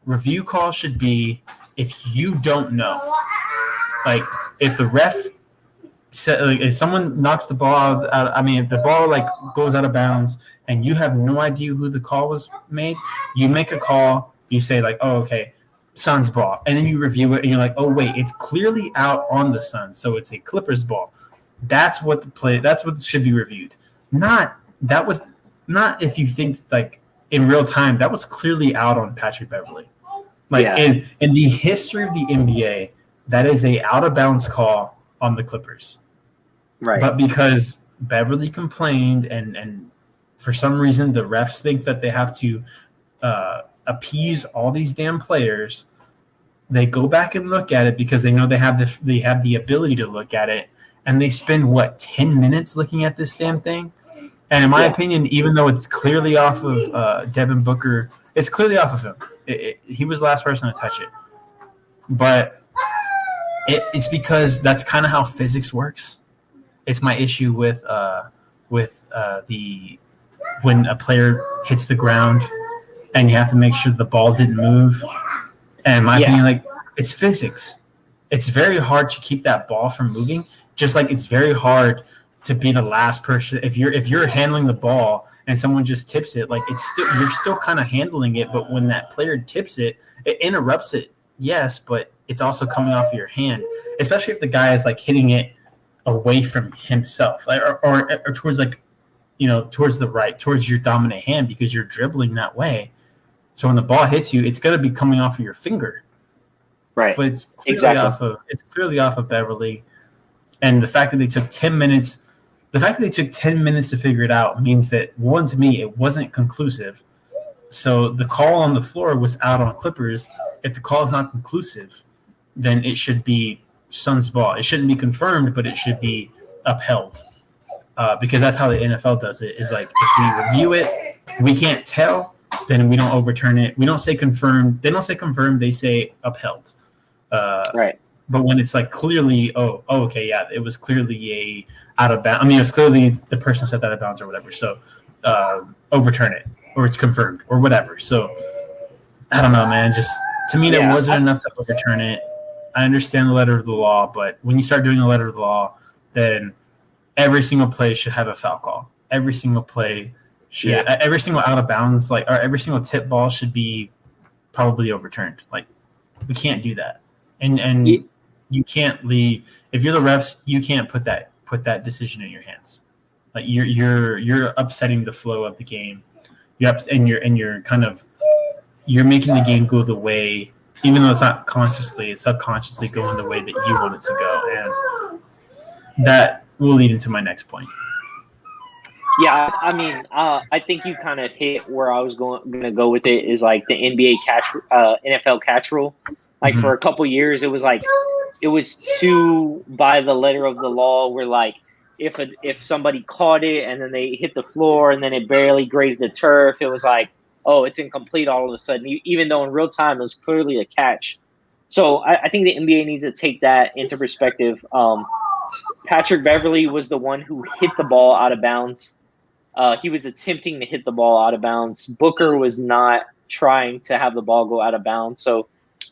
review call should be if you don't know. Like, if the ref if someone knocks the ball out, if the ball like goes out of bounds and you have no idea who the call was made, you make a call. You say like, "Oh, okay, Suns ball," and then you review it and you're like, "Oh, wait, it's clearly out on the Suns, so it's a Clippers ball." That's what should be reviewed. Not if you think like in real time, that was clearly out on Patrick Beverley. Like, in the history of the NBA, that is a out of bounds call on the Clippers. Right. But because Beverley complained and for some reason the refs think that they have to appease all these damn players, They go back and look at it because they know they have the ability to look at it, and they spend 10 minutes looking at this damn thing. And in my opinion, even though it's clearly off of Devin Booker, it's clearly off of him. He was the last person to touch it, but it's because that's kind of how physics works. It's my issue with the when a player hits the ground and you have to make sure the ball didn't move. And in my opinion, like, it's physics. It's very hard to keep that ball from moving. Just like it's very hard to be the last person. If you're handling the ball and someone just tips it, like, you're still kind of handling it. But when that player tips it, it interrupts it. Yes, but it's also coming off of your hand, especially if the guy is like hitting it away from himself, like, or towards, like, towards the right, towards your dominant hand, because you're dribbling that way. So when the ball hits you, it's going to be coming off of your finger. Right. But it's clearly off of Beverly. And the fact that they took 10 minutes to figure it out means that, one, to me, it wasn't conclusive. So the call on the floor was out on Clippers. If the call is not conclusive, then it should be Suns ball. It shouldn't be confirmed, but it should be upheld. Because that's how the NFL does it, is like, if we review it, we can't tell, then we don't overturn it. We don't say confirmed. They don't say confirmed. They say upheld. Right. But when it's like clearly, okay, yeah, it was clearly a out of bounds. I mean, it was clearly the person stepped out of bounds or whatever. So overturn it, or it's confirmed, or whatever. So I don't know, man. Just, to me, that wasn't enough to overturn it. I understand the letter of the law, but when you start doing the letter of the law, then every single play should have a foul call. Every single play should, every single out of bounds, like, or every single tip ball should be probably overturned. Like, we can't do that, and you can't leave. If you're the refs, you can't put that decision in your hands. Like, you're upsetting the flow of the game. You're kind of making the game go the way, even though it's not consciously, it's subconsciously going the way that you want it to go, and that will lead into my next point. Yeah, I mean, I think you kind of hit where I was going to go with it, is like the NFL catch rule. Like, for a couple years, it was like, it was too by the letter of the law, where, like, if somebody caught it and then they hit the floor and then it barely grazed the turf, it was like, oh, it's incomplete all of a sudden, even though in real time it was clearly a catch. So I think the NBA needs to take that into perspective. Patrick Beverly was the one who hit the ball out of bounds. He was attempting to hit the ball out of bounds. Booker was not trying to have the ball go out of bounds. So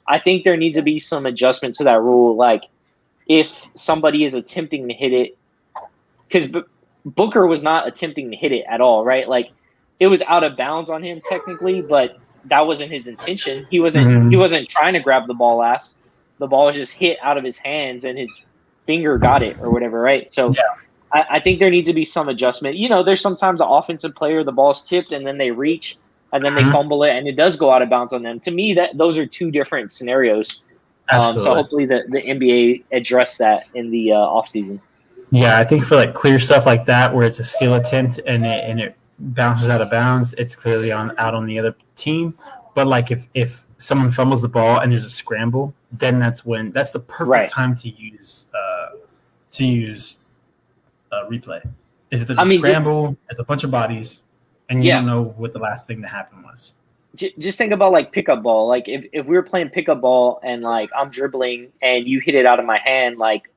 I think there needs to be some adjustment to that rule. Like, if somebody is attempting to hit it, because Booker was not attempting to hit it at all, right? Like, it was out of bounds on him technically, but that wasn't his intention. He wasn't trying to grab the ball last. The ball was just hit out of his hands and his finger got it or whatever, right? So I think there needs to be some adjustment. There's sometimes an offensive player, the ball's tipped and then they reach and then they fumble it and it does go out of bounds on them. To me, those are two different scenarios. So hopefully the NBA address that in the offseason. Yeah, I think for like clear stuff like that, where it's a steal attempt and it bounces out of bounds, it's clearly out on the other team. But like if someone fumbles the ball and there's a scramble, then that's the perfect time to use replay. Is it a scramble? It's a bunch of bodies, and you don't know what the last thing to happen was. Just think about like pickup ball. Like if we were playing pickup ball and like I'm dribbling and you hit it out of my hand, like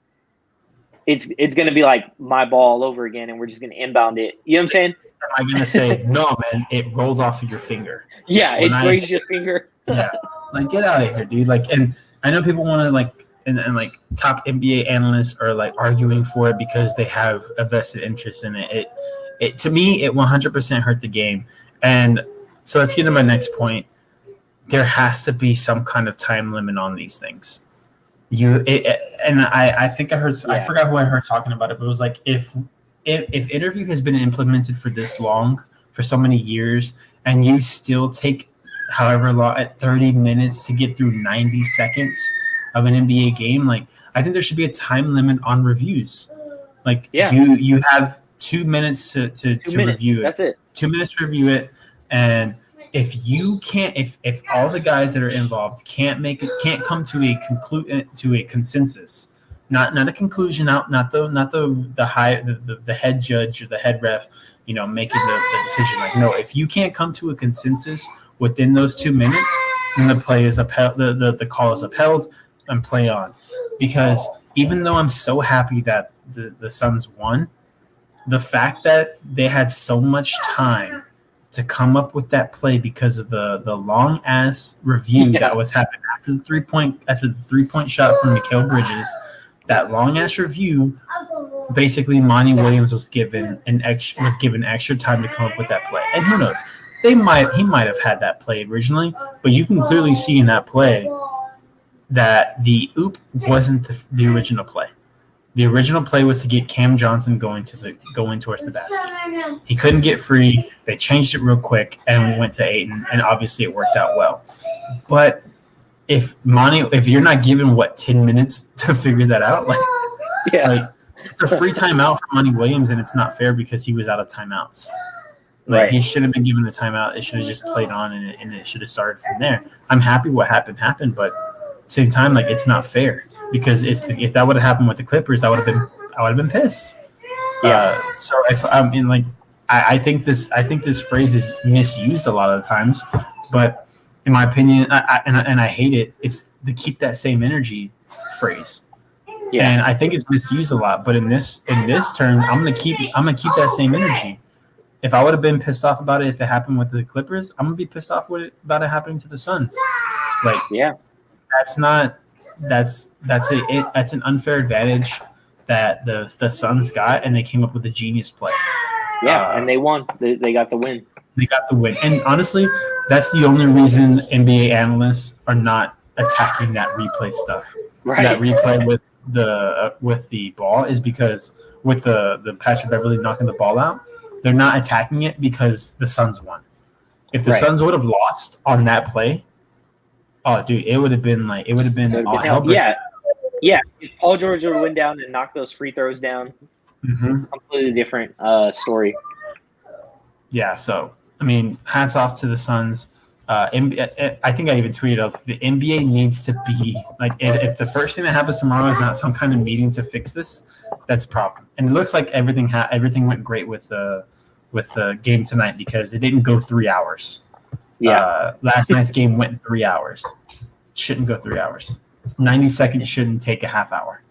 it's going to be like my ball all over again, and we're just going to inbound it. You know what I'm saying? Am I going to say, no, man, it rolled off of your finger? Yeah, it grazed your finger. Yeah, like, get out of here, dude. Like, and I know people want to like, and like top NBA analysts are like arguing for it because they have a vested interest in it. It to me, it 100% hurt the game. And so let's get to my next point. There has to be some kind of time limit on these things. I think I heard. Yeah. I forgot who I heard talking about it, but it was like if interview has been implemented for this long, for so many years, and you still take however long at 30 minutes to get through 90 seconds of an NBA game, like, I think there should be a time limit on reviews. Like, you have 2 minutes to review it. That's it. 2 minutes to review it, and if you can't, if all the guys that are involved can't come to a consensus, not a conclusion, not the head judge or the head ref, making the decision. Like, no, if you can't come to a consensus within those 2 minutes, then the play is upheld, the call is upheld, and play on. Because even though I'm so happy that the Suns won, the fact that they had so much time to come up with that play because of the long ass review that was happening after the 3-point shot from Mikal Bridges, that long ass review, basically Monty Williams was given extra time to come up with that play. And who knows? He might have had that play originally, but you can clearly see in that play that the oop wasn't the original play. The original play was to get Cam Johnson going towards the basket. He couldn't get free. They changed it real quick, and we went to Ayton, and obviously it worked out well. But if you're not given 10 minutes to figure that out, it's a free timeout for Monty Williams, and it's not fair because he was out of timeouts. He should have been given the timeout. It should have just played on, and it should have started from there. I'm happy what happened, but at the same time, it's not fair. Because if that would have happened with the Clippers, I would have been pissed. Yeah. So I think this phrase is misused a lot of the times, but in my opinion, I hate it. It's the keep that same energy phrase. Yeah. And I think it's misused a lot. But in this term, I'm gonna keep that same energy. If I would have been pissed off about it if it happened with the Clippers, I'm gonna be pissed off about it happening to the Suns. That's an unfair advantage that the Suns got, and they came up with a genius play. Yeah, and they won. They got the win. They got the win. And honestly, that's the only reason NBA analysts are not attacking that replay stuff. Right. That replay with the ball is because with the Patrick Beverley knocking the ball out, they're not attacking it because the Suns won. If the Suns would have lost on that play, oh, dude, it would have been all hell breaking. Yeah. If Paul George would have went down and knocked those free throws down, completely different story. Yeah. So, I mean, hats off to the Suns. I think I even tweeted, I was like, the NBA needs to be like, if the first thing that happens tomorrow is not some kind of meeting to fix this, that's a problem. And it looks like everything went great with the game tonight because it didn't go 3 hours. Yeah. Last night's game went 3 hours. Shouldn't go 3 hours. 90 seconds shouldn't take a half hour.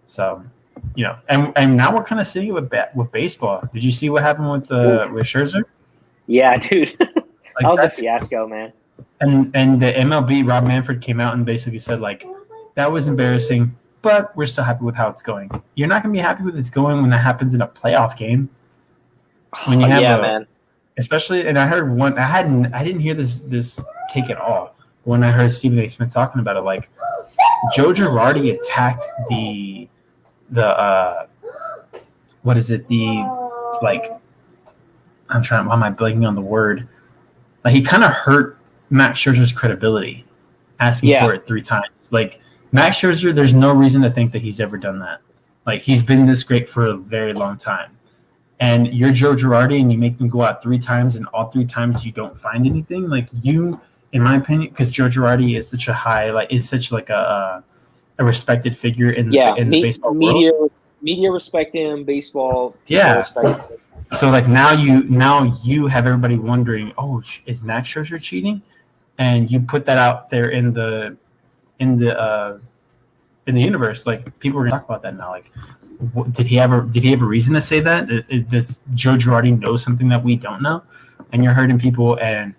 So, and now we're kind of seeing it with baseball. Did you see what happened with Scherzer? Yeah, dude. That was a fiasco, man. And the MLB, Rob Manfred, came out and basically said, that was embarrassing, but we're still happy with how it's going. You're not going to be happy with it's going when that happens in a playoff game. When you have man. Especially, and I heard one. I didn't hear this take at all. When I heard Stephen A. Smith talking about it, Joe Girardi attacked the what is it? I'm trying. Why am I blanking on the word? He kind of hurt Max Scherzer's credibility, asking for it 3 times. Max Scherzer, there's no reason to think that he's ever done that. He's been this great for a very long time. And you're Joe Girardi, and you make them go out 3 times, and all 3 times you don't find anything. In my opinion, because Joe Girardi is such a respected figure in the baseball world. Media respect him, baseball. Yeah. Respect him. So now you have everybody wondering, oh, is Max Scherzer cheating? And you put that out there in the universe. People are gonna talk about that now. Did he have a reason to say that? Does Joe Girardi know something that we don't know? And you're hurting people, and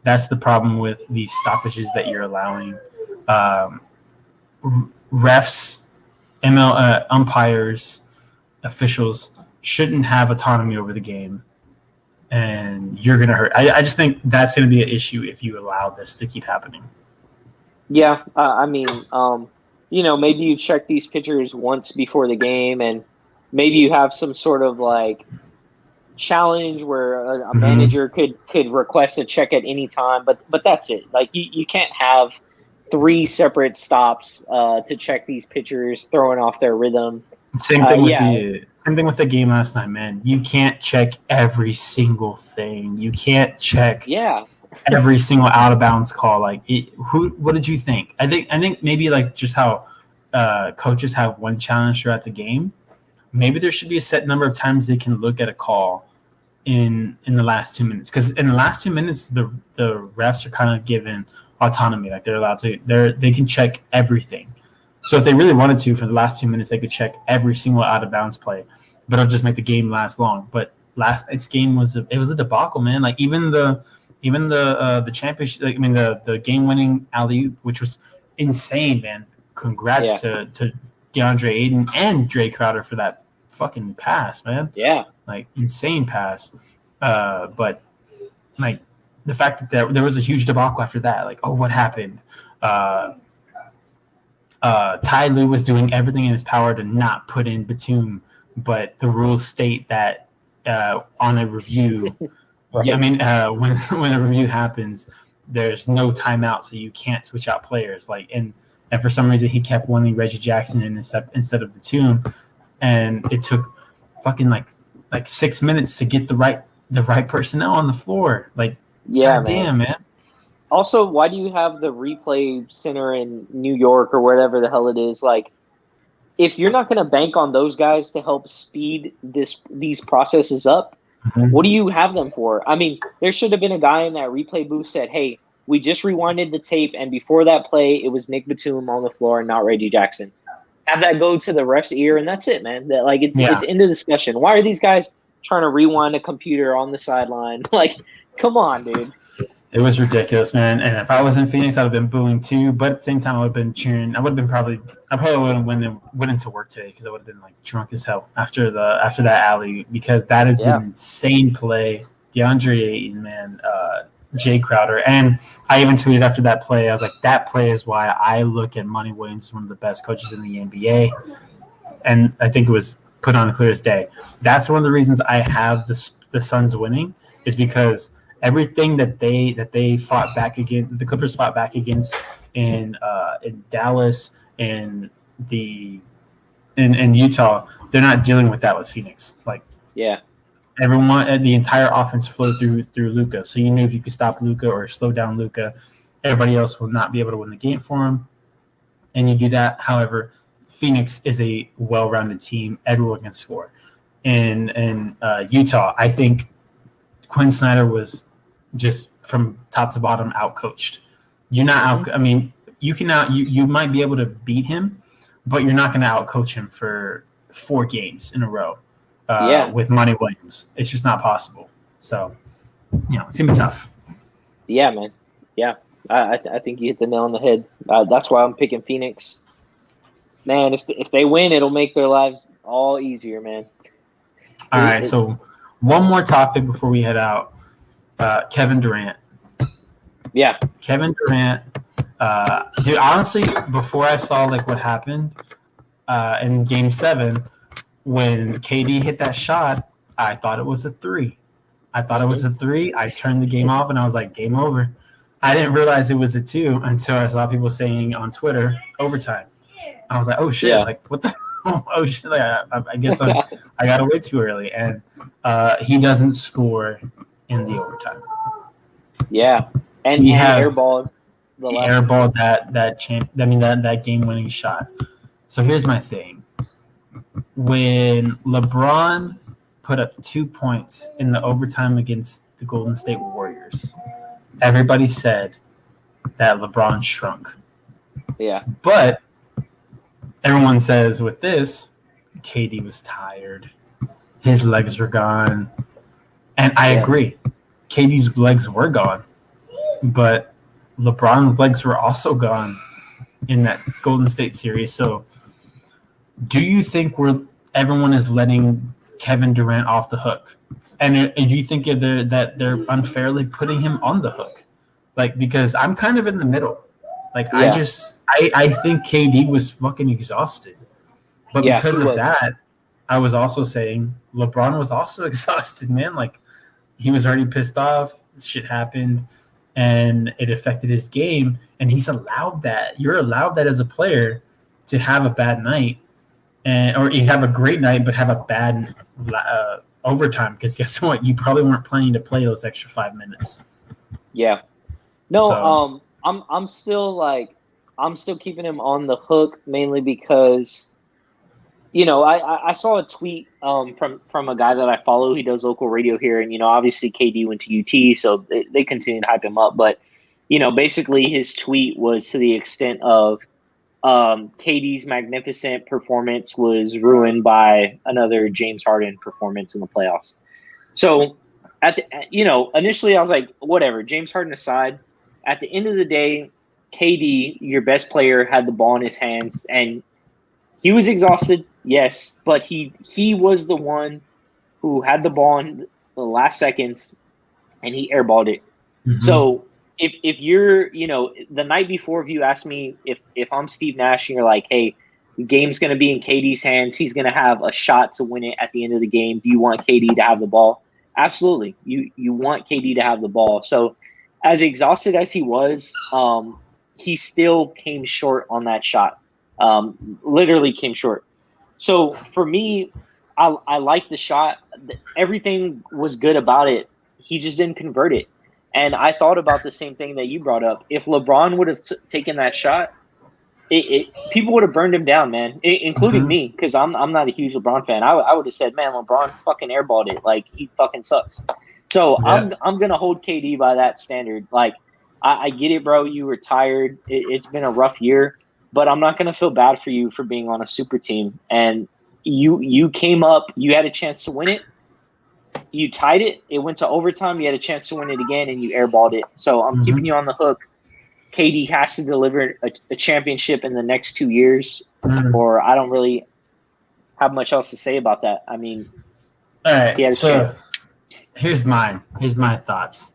that's the problem with these stoppages that you're allowing. Refs, umpires, officials shouldn't have autonomy over the game, and you're going to hurt. I just think that's going to be an issue if you allow this to keep happening. Yeah, maybe you check these pitchers once before the game, and maybe you have some sort of challenge where a manager could request a check at any time, but that's it. You can't have 3 separate stops to check these pitchers throwing off their rhythm. Same thing with the game last night, man. You can't check every single thing. You can't check every single out of bounds call. Like, what did you think? I think maybe like just how coaches have one challenge throughout the game. Maybe there should be a set number of times they can look at a call in the last 2 minutes, because in the last 2 minutes the refs are kind of given autonomy. Like, they're allowed to they can check everything. So if they really wanted to, for the last 2 minutes, they could check every single out of bounds play, but it'll just make the game last long. But last night's game was a debacle, man. Like, even the championship, like, I mean the game winning alley-oop, which was insane, man. Congrats to DeAndre Ayton and Jay Crowder for that fucking pass, man. Yeah, like, insane pass. But like, the fact that there was a huge debacle after that, like, oh, what happened? Ty Lue was doing everything in his power to not put in Batum, but the rules state that on a review, right. I mean, when a review happens, there's no timeout, so you can't switch out players. Like, and for some reason he kept wanting Reggie Jackson in instead of Batum, and it took fucking like 6 minutes to get the right personnel on the floor. Like, yeah, damn, man. Also, why do you have the replay center in New York or wherever the hell it is? Like, if you're not going to bank on those guys to help speed these processes up, what do you have them for? I mean, there should have been a guy in that replay booth said, hey, we just rewinded the tape, and before that play, it was Nick Batum on the floor and not Reggie Jackson. Have that go to the ref's ear, and that's it, man. That, like, it's into discussion. Why are these guys trying to rewind a computer on the sideline? Like, come on, dude. It was ridiculous, man. And if I was in Phoenix, I'd have been booing too. But at the same time, I would have been cheering. I probably would have went into work today, because I would have been like drunk as hell after that alley, because that is an insane play. DeAndre Ayton, man, Jay Crowder, and I even tweeted after that play. I was like, that play is why I look at Monty Williams as one of the best coaches in the NBA, and I think it was put on the clearest day. That's one of the reasons I have the Suns winning, is because everything that they fought back against, the Clippers fought back against in Dallas and in Utah, they're not dealing with that with Phoenix. Like, everyone, the entire offense flowed through Luka. So you knew if you could stop Luka or slow down Luka, everybody else will not be able to win the game for him. And you do that. However, Phoenix is a well-rounded team. Everyone can score. In Utah, I think Quinn Snyder was just from top to bottom outcoached. You're not out. I mean, you might be able to beat him, but you're not going to outcoach him for 4 games in a row. With Monty Williams, it's just not possible. So, it's gonna be tough. Yeah, man. Yeah, I think you hit the nail on the head. That's why I'm picking Phoenix. Man, if they win, it'll make their lives all easier, man. All right, so one more topic before we head out. Kevin Durant. Yeah. Kevin Durant. Dude, honestly, before I saw what happened in Game 7, when KD hit that shot, I thought it was a 3. I turned the game off, and I was like, game over. I didn't realize it was a 2 until I saw people saying on Twitter, overtime. I was like, oh, shit. Yeah. Like, what the – oh, shit. Like, I guess I got away too early. And he doesn't score in the overtime. Yeah. And he airballs the last airballed that game-winning shot. So here's my thing. When LeBron put up 2 points in the overtime against the Golden State Warriors, everybody said that LeBron shrunk. Yeah. But everyone says with this, KD was tired. His legs were gone. And I agree. KD's legs were gone. But LeBron's legs were also gone in that Golden State series. So do you think everyone is letting Kevin Durant off the hook? And do you think that they're unfairly putting him on the hook? Like, because I'm kind of in the middle. Like, I think KD was fucking exhausted. But because of that, I was also saying LeBron was also exhausted, man. Like, he was already pissed off. Shit happened, and it affected his game. And he's allowed that. You're allowed that as a player, to have a bad night. Or you have a great night, but have a bad overtime. Because guess what? You probably weren't planning to play those extra 5 minutes. Yeah. No, So I'm still I'm still keeping him on the hook mainly because I saw a tweet from a guy that I follow. He does local radio here, and obviously KD went to UT, so they continue to hype him up. But basically his tweet was to the extent of KD's magnificent performance was ruined by another James Harden performance in the playoffs. So initially I was like, whatever, James Harden aside, at the end of the day, KD, your best player, had the ball in his hands and he was exhausted, yes, but he was the one who had the ball in the last seconds and he airballed it. mm-hmm. So if you're, the night before, if you ask me if I'm Steve Nash and you're like, hey, the game's going to be in KD's hands, he's going to have a shot to win it at the end of the game. Do you want KD to have the ball? Absolutely. You want KD to have the ball. So as exhausted as he was, he still came short on that shot. Literally came short. So for me, I like the shot. Everything was good about it. He just didn't convert it. And I thought about the same thing that you brought up. If LeBron would have taken that shot, people would have burned him down, man, including me, because I'm not a huge LeBron fan. I would have said, man, LeBron fucking airballed it. Like, he fucking sucks. So yeah. I'm going to hold KD by that standard. Like, I get it, bro. You were tired. It's been a rough year. But I'm not going to feel bad for you for being on a super team. And you came up. You had a chance to win it. You tied it. It went to overtime. You had a chance to win it again, and you airballed it. So I'm keeping you on the hook. KD has to deliver a championship in the next 2 years, or I don't really have much else to say about that. I mean, all right. So here's my thoughts.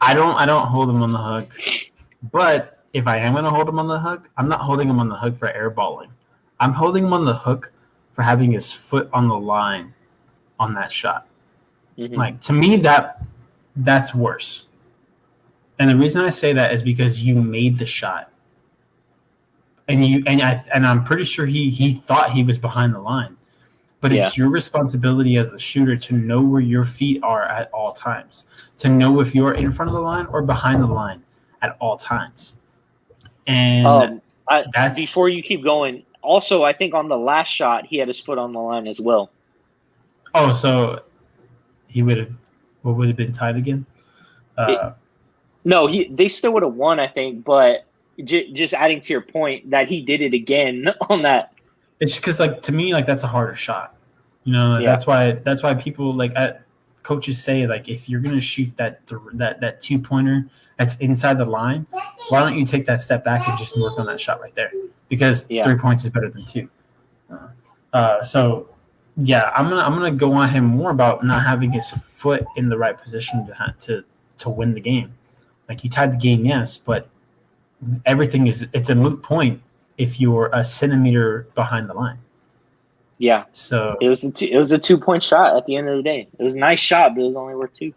I don't hold him on the hook, but if I am going to hold him on the hook, I'm not holding him on the hook for airballing. I'm holding him on the hook for having his foot on the line on that shot. Mm-hmm. Like, to me, that's worse. And the reason I say that is because you made the shot, and I'm pretty sure he thought he was behind the line, but it's your responsibility as the shooter to know where your feet are at all times, to know if you're in front of the line or behind the line at all times. And that's before you keep going. Also, I think on the last shot he had his foot on the line as well. Oh, so he would have been tied again? No, they still would have won, I think. But just adding to your point that he did it again on that. It's because, like, to me, like, that's a harder shot. That's why people coaches say, like, if you're gonna shoot that 2-pointer that's inside the line, why don't you take that step back and just work on that shot right there? Because 3 points is better than 2. So. Yeah, I'm gonna go on him more about not having his foot in the right position to win the game. Like, he tied the game, yes, but it's a moot point if you're a centimeter behind the line. Yeah. So it was a 2-point shot at the end of the day. It was a nice shot, but it was only worth 2.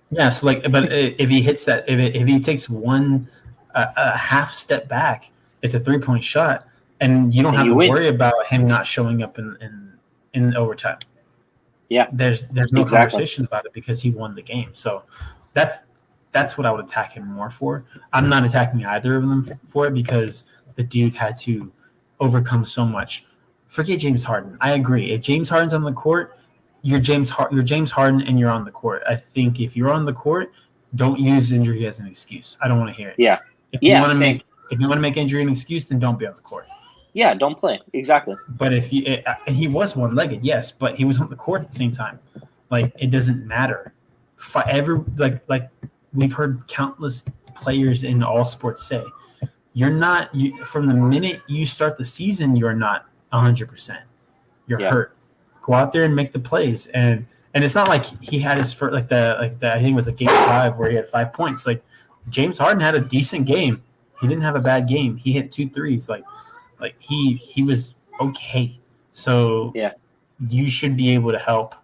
Yeah. So but if he hits that, if he takes a half step back, it's a 3-point shot, and you don't have to worry about him not showing up in overtime. Yeah. There's no conversation about it because he won the game. So that's what I would attack him more for. I'm not attacking either of them for it because the dude had to overcome so much. Forget James Harden. I agree. If James Harden's on the court, you're James Harden and you're on the court. I think if you're on the court, don't use injury as an excuse. I don't want to hear it. Yeah. If you want to make injury an excuse, then don't be on the court. Yeah, don't play. Exactly. But if he was one-legged, yes, but he was on the court at the same time. Like, it doesn't matter. Like we've heard countless players in all sports say, from the minute you start the season, you're not 100%. You're hurt. Go out there and make the plays. And it's not like he had his first, I think it was a game 5 where he had 5 points. Like, James Harden had a decent game. He didn't have a bad game. He hit 2 threes. Like he was okay. So you should be able to help.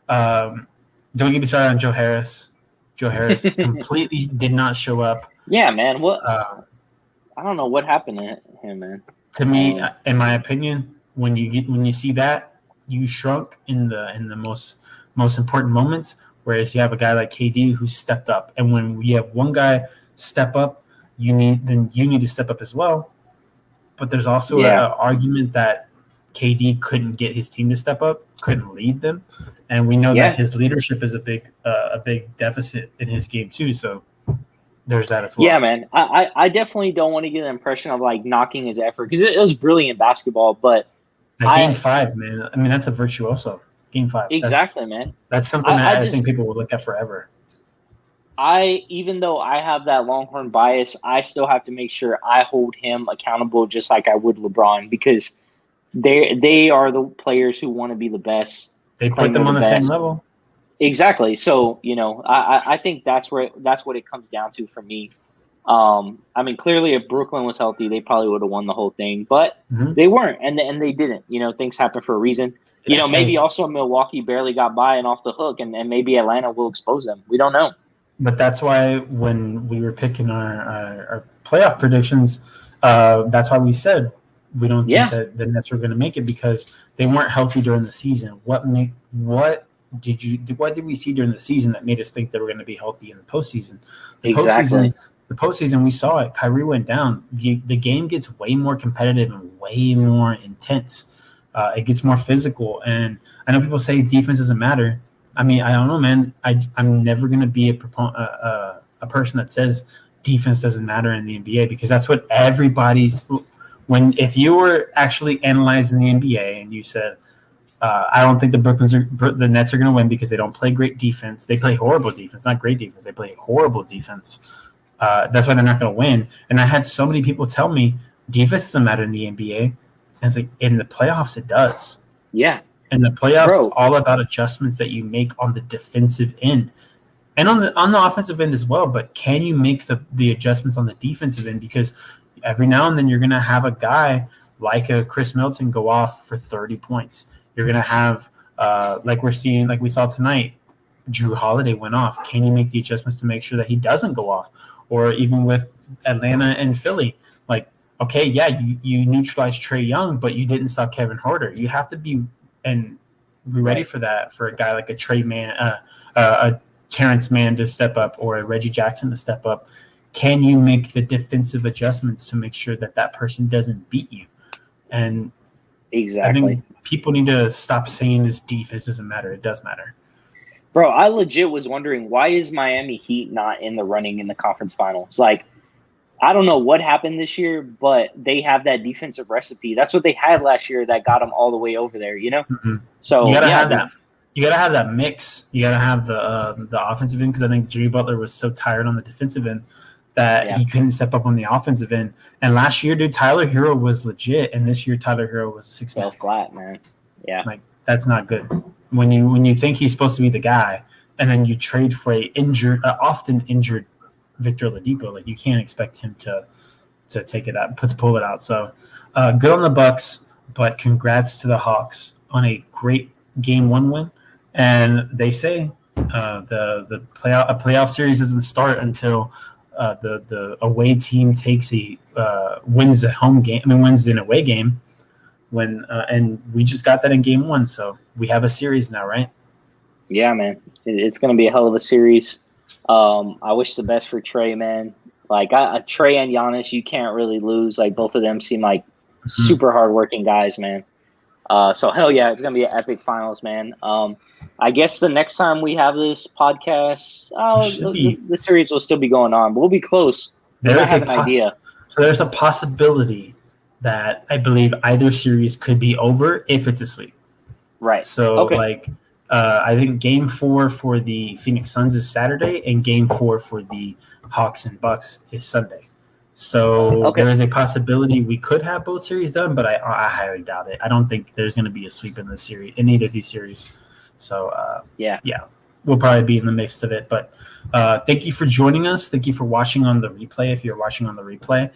Don't get me started on Joe Harris. Joe Harris completely did not show up. Yeah, man. What? I don't know what happened to him, man. To me, in my opinion, when you see that, you shrunk in the most important moments. Whereas you have a guy like KD who stepped up, and when you have one guy step up, you need to step up as well. But there's also an argument that KD couldn't get his team to step up, couldn't lead them, and we know that his leadership is a big deficit in his game too. So there's that as well. Yeah, man. I definitely don't want to get an impression of like knocking his effort because it was brilliant basketball, but game 5, man. I mean, that's a virtuoso. Game 5. Exactly, man. That's something that I think people will look at forever. Even though I have that Longhorn bias, I still have to make sure I hold him accountable just like I would LeBron because they are the players who want to be the best. They put them on the same level. Exactly. So, I think that's what it comes down to for me. I mean, clearly if Brooklyn was healthy, they probably would have won the whole thing, but they weren't, and they didn't. Things happen for a reason. Maybe also Milwaukee barely got by and off the hook, and maybe Atlanta will expose them. We don't know. But that's why when we were picking our playoff predictions, that's why we said we don't think that the Nets were going to make it because they weren't healthy during the season. What did we see during the season that made us think they were going to be healthy in the postseason? The postseason, we saw it. Kyrie went down. The game gets way more competitive and way more intense. It gets more physical. And I know people say defense doesn't matter. I mean, I don't know, man. I'm never going to be a person that says defense doesn't matter in the NBA because that's what everybody's – if you were actually analyzing the NBA and you said, I don't think the Nets are going to win because they don't play great defense. They play horrible defense, not great defense. They play horrible defense. That's why they're not going to win. And I had so many people tell me defense doesn't matter in the NBA. And it's like in the playoffs, it does. Yeah. In the playoffs, it's all about adjustments that you make on the defensive end and on the offensive end as well. But can you make the adjustments on the defensive end? Because every now and then you're going to have a guy like a Chris Middleton go off for 30 points. You're going to have, like we saw tonight, Drew Holiday went off. Can you make the adjustments to make sure that he doesn't go off? Or even with Atlanta and Philly, like, okay, yeah, you neutralized Trae Young, but you didn't stop Kevin Huerter. You have to be ready for that, for a guy like a Trae Man, a Terrence Mann to step up or a Reggie Jackson to step up. Can you make the defensive adjustments to make sure that person doesn't beat you? And exactly. I think people need to stop saying this defense doesn't matter. It does matter. Bro, I legit was wondering, why is Miami Heat not in the running in the conference finals? Like, I don't know what happened this year, but they have that defensive recipe. That's what they had last year that got them all the way over there, Mm-hmm. So you gotta have that. You gotta have that mix. You gotta have the offensive end because I think Jimmy Butler was so tired on the defensive end that he couldn't step up on the offensive end. And last year, dude, Tyler Hero was legit, and this year Tyler Hero was a 6-man. Flat, man. Yeah, like that's not good. When you think he's supposed to be the guy, and then you trade for often injured Victor Oladipo, like you can't expect him to take it out, to pull it out. So good on the Bucks, but congrats to the Hawks on a great Game 1 win. And they say the playoff series doesn't start until the away team wins a home game. I mean, wins an away game. And we just got that in Game 1, so we have a series now, right? Yeah, man. It's going to be a hell of a series. I wish the best for Trae, man. Like Trae and Giannis, you can't really lose. Like both of them seem like super hardworking guys, man. So hell yeah, it's gonna be an epic finals, man. I guess the next time we have this podcast, the series will still be going on, but we'll be close. I have an idea. So there's a possibility that I believe either series could be over if it's a sweep. Right. So I think Game 4 for the Phoenix Suns is Saturday, and Game 4 for the Hawks and Bucks is Sunday. So there is a possibility we could have both series done, but I highly doubt it. I don't think there's going to be a sweep in this series, in either of these series. So yeah, we'll probably be in the mix of it. But thank you for joining us. Thank you for watching on the replay. If you're watching on the replay,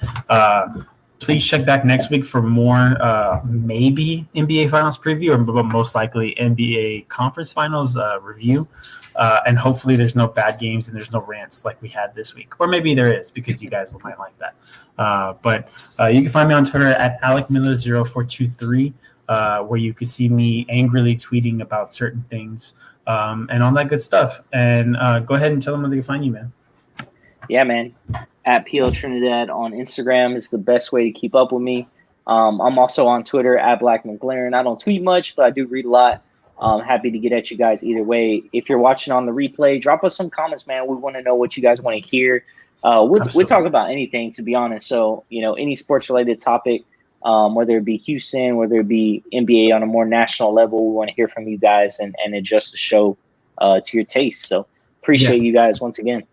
please check back next week for more maybe NBA Finals preview, or most likely NBA Conference Finals review. And hopefully there's no bad games and there's no rants like we had this week. Or maybe there is because you guys might like that. But you can find me on Twitter at AlecMiller0423, where you can see me angrily tweeting about certain things. and all that good stuff. And go ahead and tell them where they can find you, man. Yeah, man. At PL Trinidad on Instagram is the best way to keep up with me. I'm also on Twitter at Black McLaren. I don't tweet much, but I do read a lot. Happy to get at you guys either way. If you're watching on the replay, drop us some comments, man. We want to know what you guys want to hear. We'll talk about anything, to be honest. So, any sports related topic, whether it be Houston, whether it be NBA on a more national level, we want to hear from you guys and adjust the show to your taste. So appreciate you guys once again.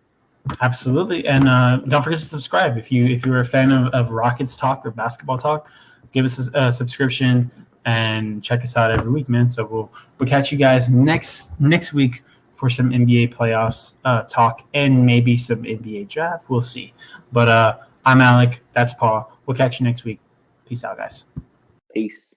Absolutely. And don't forget to subscribe. If you're a fan of Rockets talk or basketball talk, give us a subscription and check us out every week, man. So we'll catch you guys next week for some NBA playoffs talk and maybe some NBA draft. We'll see. But I'm Alec. That's Paul. We'll catch you next week. Peace out, guys. Peace.